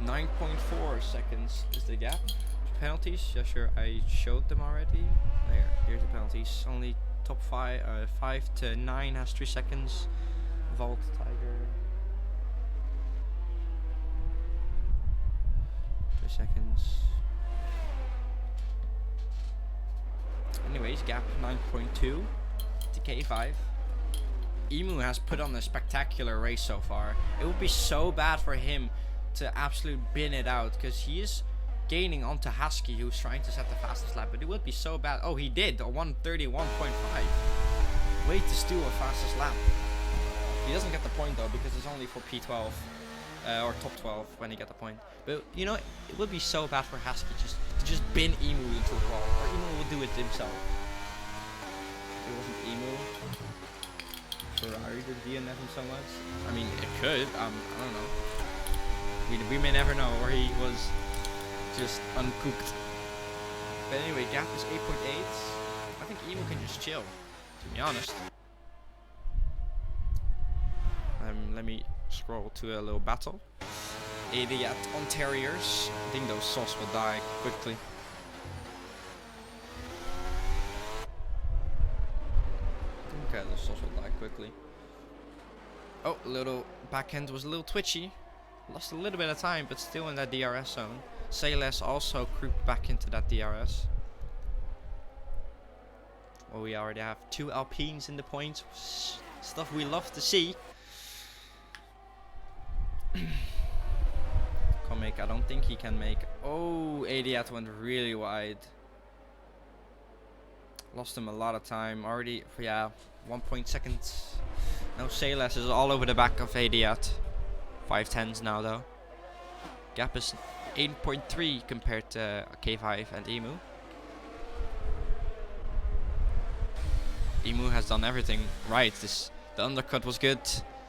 9.4 seconds is the gap. Penalties, yeah, sure, I showed them already. There, here's the penalties. Only top 5 to 9 has 3 seconds. Vault Tiger 3 seconds. Anyways, gap 9.2 to K5. Emu has put on a spectacular race so far. It would be so bad for him to absolutely bin it out, because he is gaining onto Husky, who's trying to set the fastest lap, but it would be so bad. Oh, he did, a 1:31.5. Way to steal a fastest lap. He doesn't get the point though, because it's only for P12 or top 12 when he get the point. But you know, it would be so bad for Husky to just bin Emu into the wall, or Emu will do it himself. It wasn't Emu. Ferrari did DNF him so much. I mean, it could. I don't know. We may never know, or he was just uncooked. But anyway, gap is 8.8. I think Emu can just chill, to be honest. Let me scroll to a little battle. Idiot on Terriers. I think those sauce will die quickly. Okay, the sauce will die quickly. Oh, little backhand was a little twitchy. Lost a little bit of time, but still in that DRS zone. Sayles also creeped back into that DRS. Well, we already have 2 Alpines in the points. Stuff we love to see. Comic, I don't think he can make. Oh, Idiot went really wide. Lost him a lot of time already. Yeah, 1 seconds. Now Sayles is all over the back of Idiot. 5/10s now though. Gap is 8.3 compared to K5 and Emu. Emu has done everything right. The undercut was good.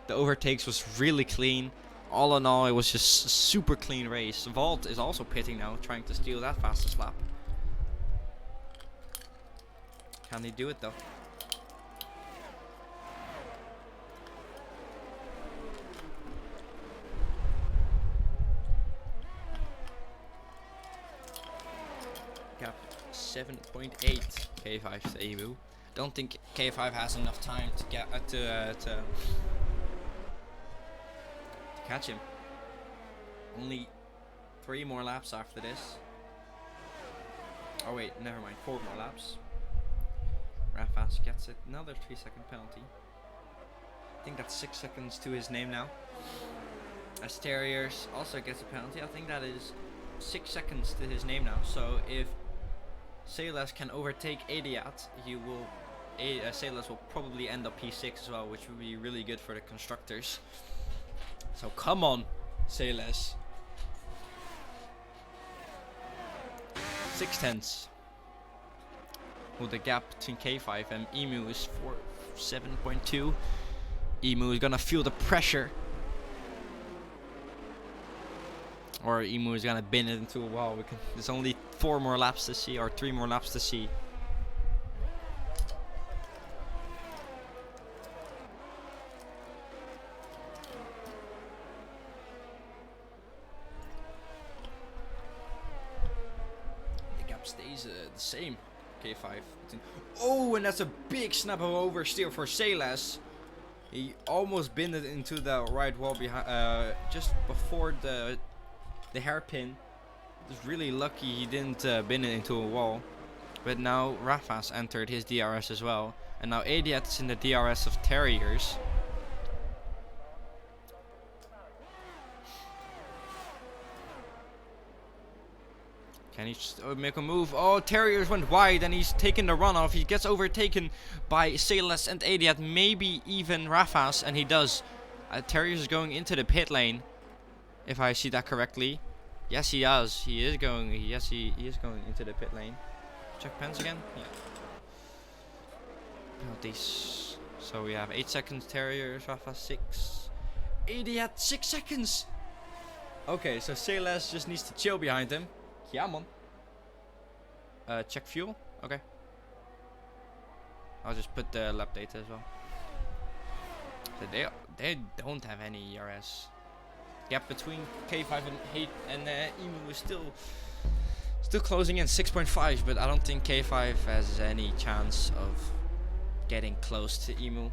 The overtakes was really clean. All in all, it was just a super clean race. Vault is also pitting now, trying to steal that fastest lap. Can he do it though? Gap 7.8 K5 to Emu. Don't think K5 has enough time to get to catch him. Only 3 more laps after this. Oh wait, never mind. 4 more laps. Rafas gets it. Another 3-second penalty. I think that's 6 seconds to his name now. Asterios also gets a penalty. I think that is 6 seconds to his name now. So if Sayles can overtake Idiot, he will. Sayles will probably end up P6 as well, which would be really good for the constructors. So come on, Sayles. 6/10. Well, the gap between K5 and Emu is 7.2. Emu is gonna feel the pressure. Or Emu is gonna bin it into a wall. There's only 4 more laps to see, or 3 more laps to see. Stays the same. K5. Oh, and that's a big snap of oversteer for Sayles. He almost binned it into the right wall behind, just before the hairpin. Just really lucky he didn't bin it into a wall. But now Rafas entered his DRS as well, and now Idiot is in the DRS of Terriers. Can he make a move? Oh, Terriers went wide and he's taken the runoff. He gets overtaken by Sayles and Idiot, maybe even Rafas, and he does. Terriers is going into the pit lane, if I see that correctly. Yes, he does. He is going. Yes, he is going into the pit lane. Check pens again. Yeah. Penalties. So we have 8 seconds. Terriers, Rafas 6. Idiot 6 seconds. Okay, so Sayles just needs to chill behind him. Yeah, man. Check fuel. Okay. I'll just put the lap data as well. So they don't have any ERS. Gap between K5 and Emu is still closing in 6.5, but I don't think K5 has any chance of getting close to Emu.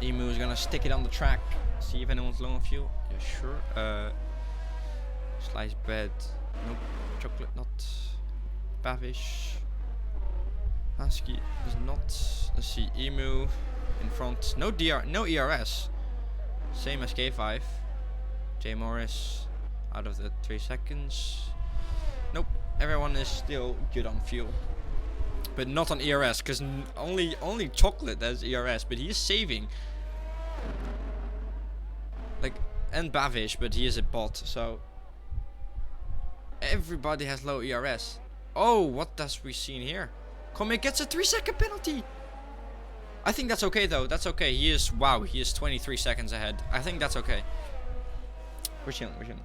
Emu is gonna stick it on the track. See if anyone's low on fuel. Yeah, sure. Sliced bread. Nope. Chocolate not. Bavish. Husky is not. Let's see. Emu in front. No ERS. Same as K5. J Morris out of the 3 seconds. Nope. Everyone is still good on fuel. But not on ERS, because only Chocolate has ERS, but he is saving. Like, and Bavish, but he is a bot, so everybody has low ERS. Oh, what does we seen here? Comic gets a 3-second penalty. I think that's okay though. That's okay. He is 23 seconds ahead. I think that's okay. We're chilling.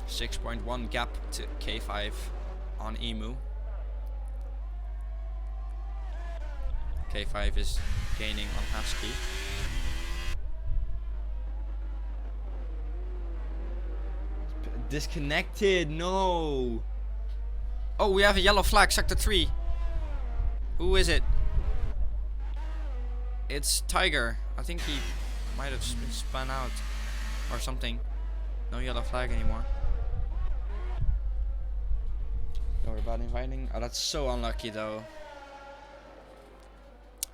6.1 gap to K5 on Emu. K5 is gaining on Husky. Disconnected, no. Oh, we have a yellow flag, sector 3. Who is it? It's Tiger. I think he might have been spun out or something. No yellow flag anymore. Don't worry about inviting. Oh, that's so unlucky though.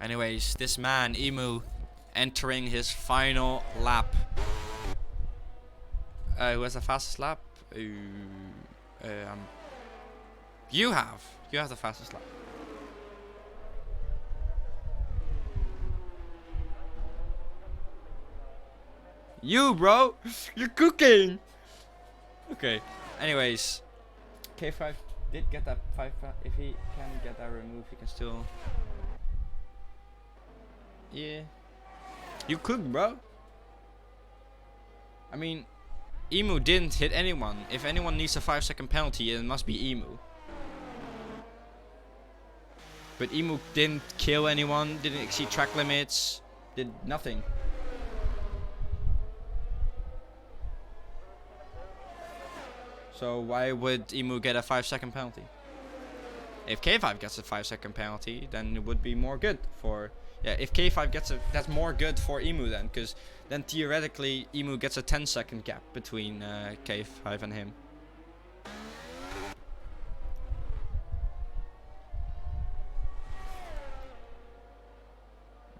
Anyways, this man, Emu, entering his final lap. Who has the fastest lap? You have the fastest lap. You, bro, you're cooking. Okay. Anyways, K5 did get that 5. If he can get that removed, he can still. Yeah. You cook, bro. I mean, Emu didn't hit anyone. If anyone needs a 5-second penalty, it must be Emu. But Emu didn't kill anyone, didn't exceed track limits, did nothing. So why would Emu get a 5-second penalty? If K5 gets a 5-second penalty, then it would be more good for. Yeah, if K5 gets a, that's more good for Emu then, because then theoretically Emu gets a 10-second gap between K5 and him.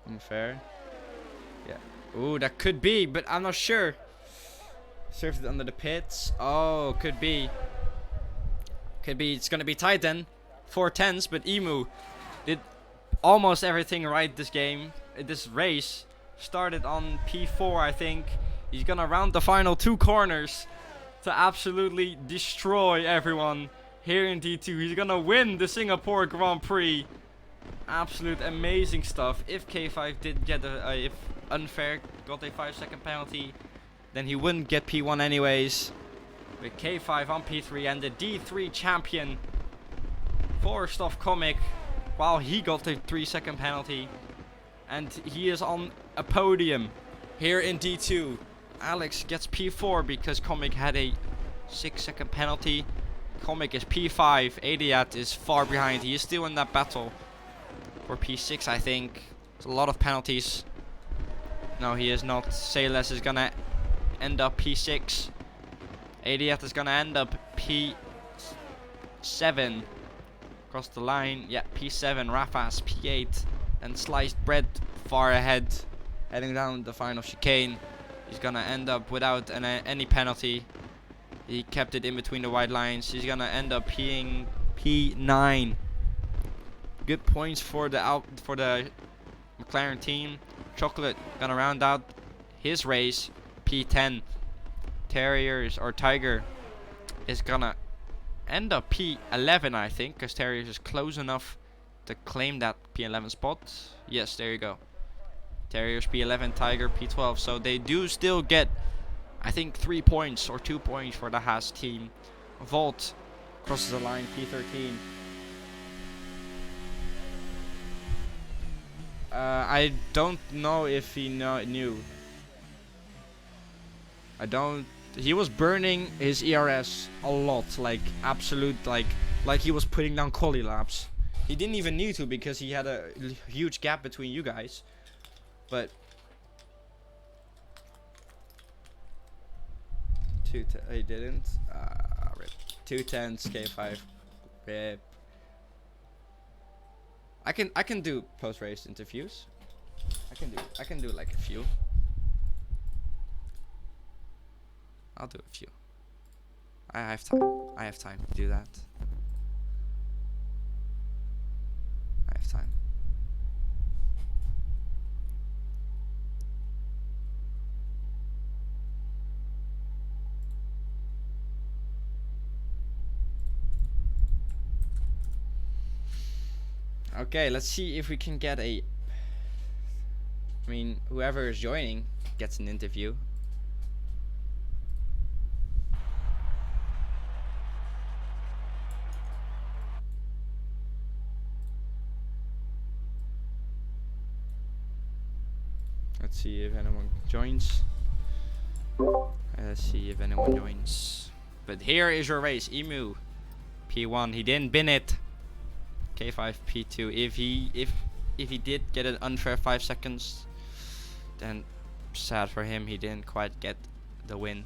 Unfair. Yeah. Ooh, that could be, but I'm not sure. Served it under the pits. Oh, could be. Could be. It's gonna be tight then. 4 10s, but Emu did almost everything right this game. This race started on P4, I think. He's gonna round the final 2 corners to absolutely destroy everyone here in D2. He's gonna win the Singapore Grand Prix. Absolute amazing stuff. If K5 did get if Unfair got a 5-second penalty, then he wouldn't get P1 anyways. With K5 on P3 and the D3 champion forced off Comic while he got the 3-second penalty. And he is on a podium here in D2. Alex gets P4 because Comic had a 6-second penalty. Comic is P5. Adiat is far behind. He is still in that battle for P6, I think. It's a lot of penalties. No, he is not. Sayles is gonna end up P6. Adiat is gonna end up P7. Across the line. Yeah, P7. Rafas P8. And Sliced Bread far ahead. Heading down the final chicane. He's gonna end up without any penalty. He kept it in between the white lines. He's gonna end up being P9. Good points for the McLaren team. Chocolate gonna round out his race P10. Terriers or Tiger is gonna end up P11, I think, because Terriers is close enough to claim that P11 spot. Yes, there you go. Terriers P11, Tiger P12. So they do still get, I think, 3 points or 2 points for the Haas team. Volt crosses the line P13. I don't know if he knew. I don't he was burning his ERS a lot, like absolute, like he was putting down quali laps. He didn't even need to because he had a huge gap between you guys. But he didn't. Rip. 210s K5. Rip. I can do post race interviews. I can do like a few. I'll do a few. I have time. I have time to do that. I have time. Okay, let's see if we can get a... I mean, whoever is joining gets an interview. Let's see if anyone joins. Let's see if anyone joins. But here is your race, Emu. P1, he didn't bin it. K5, P2. If he did get an unfair 5 seconds, then sad for him, he didn't quite get the win.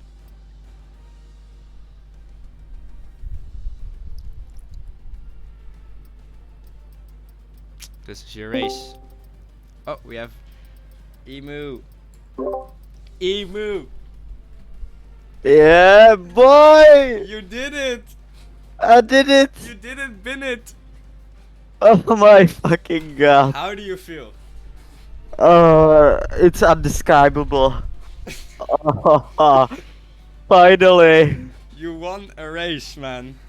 This is your race. Oh, we have Emu. Emu! Yeah, boy! You did it! I did it! You didn't bin it! Oh my fucking god. How do you feel? It's undescribable. Finally. You won a race, man.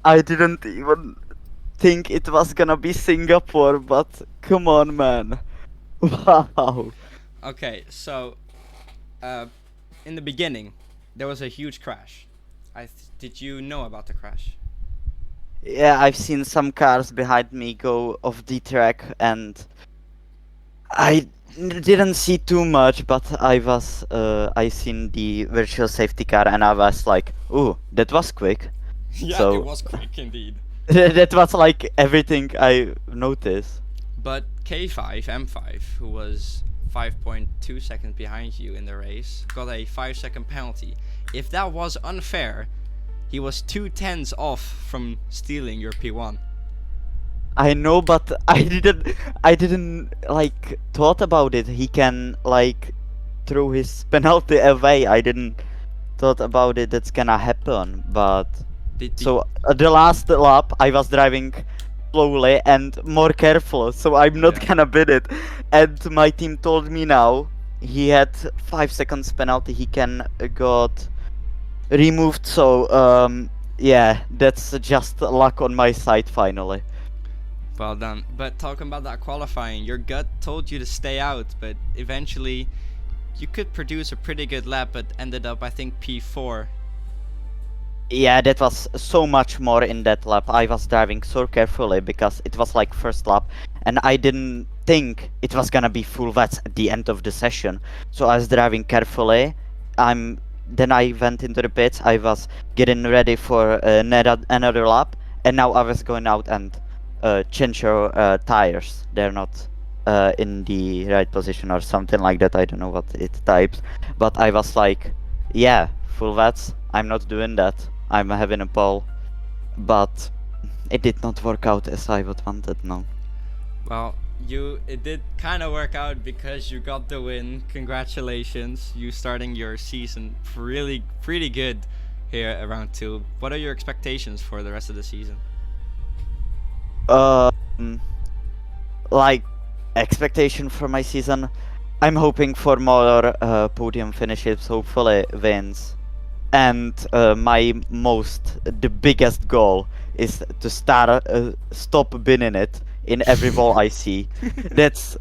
I didn't even think it was gonna be Singapore, but come on, man. Wow. Okay, so in the beginning, there was a huge crash. Did you know about the crash? Yeah, I've seen some cars behind me go off the track, and I didn't see too much, but I seen the virtual safety car, and I was like, ooh, that was quick. Yeah, So- it was quick indeed. That was like everything I noticed. But K5, M5, who was 5.2 seconds behind you in the race, got a 5-second penalty. If that was unfair, he was 2/10 off from stealing your P1. I know, but I didn't like thought about it. He can like throw his penalty away. I didn't thought about it. That's gonna happen. But so the last lap, I was driving slowly and more careful, so I'm not Yeah. gonna bid it. And my team told me now he had 5 seconds penalty. He can got removed. So yeah, that's just luck on my side finally. Well done. But talking about that qualifying, your gut told you to stay out, but eventually you could produce a pretty good lap, but ended up, I think, P4. Yeah, that was so much more in that lap. I was driving so carefully because it was like first lap, and I didn't think it was gonna be full wets at the end of the session. So I was driving carefully. Then I went into the pits. I was getting ready for another lap, and now I was going out and change your tires. They're not in the right position or something like that. I don't know what it types, but I was like, yeah, full wets. I'm not doing that. I'm having a pole, but it did not work out as I would wanted. No. Well, it did kind of work out because you got the win. Congratulations. You starting your season really pretty good here at round 2. What are your expectations for the rest of the season? Like expectation for my season, I'm hoping for more podium finishes, hopefully wins. And the biggest goal is to stop binning it in every ball I see. That's,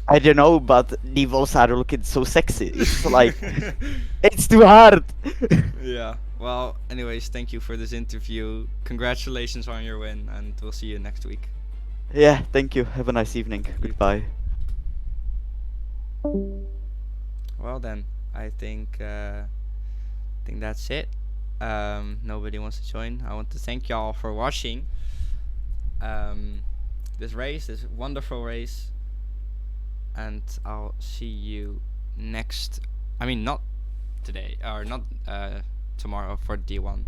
I don't know, but the balls are looking so sexy. It's like, it's too hard. Yeah. Well, anyways, thank you for this interview. Congratulations on your win, and we'll see you next week. Yeah, thank you. Have a nice evening. Goodbye. Well then, I think think that's it. Nobody wants to join. I want to thank y'all for watching this race, this wonderful race, and I'll see you next. I mean, not today or not tomorrow for D1.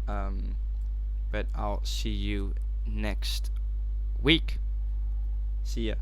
But I'll see you next week. See ya.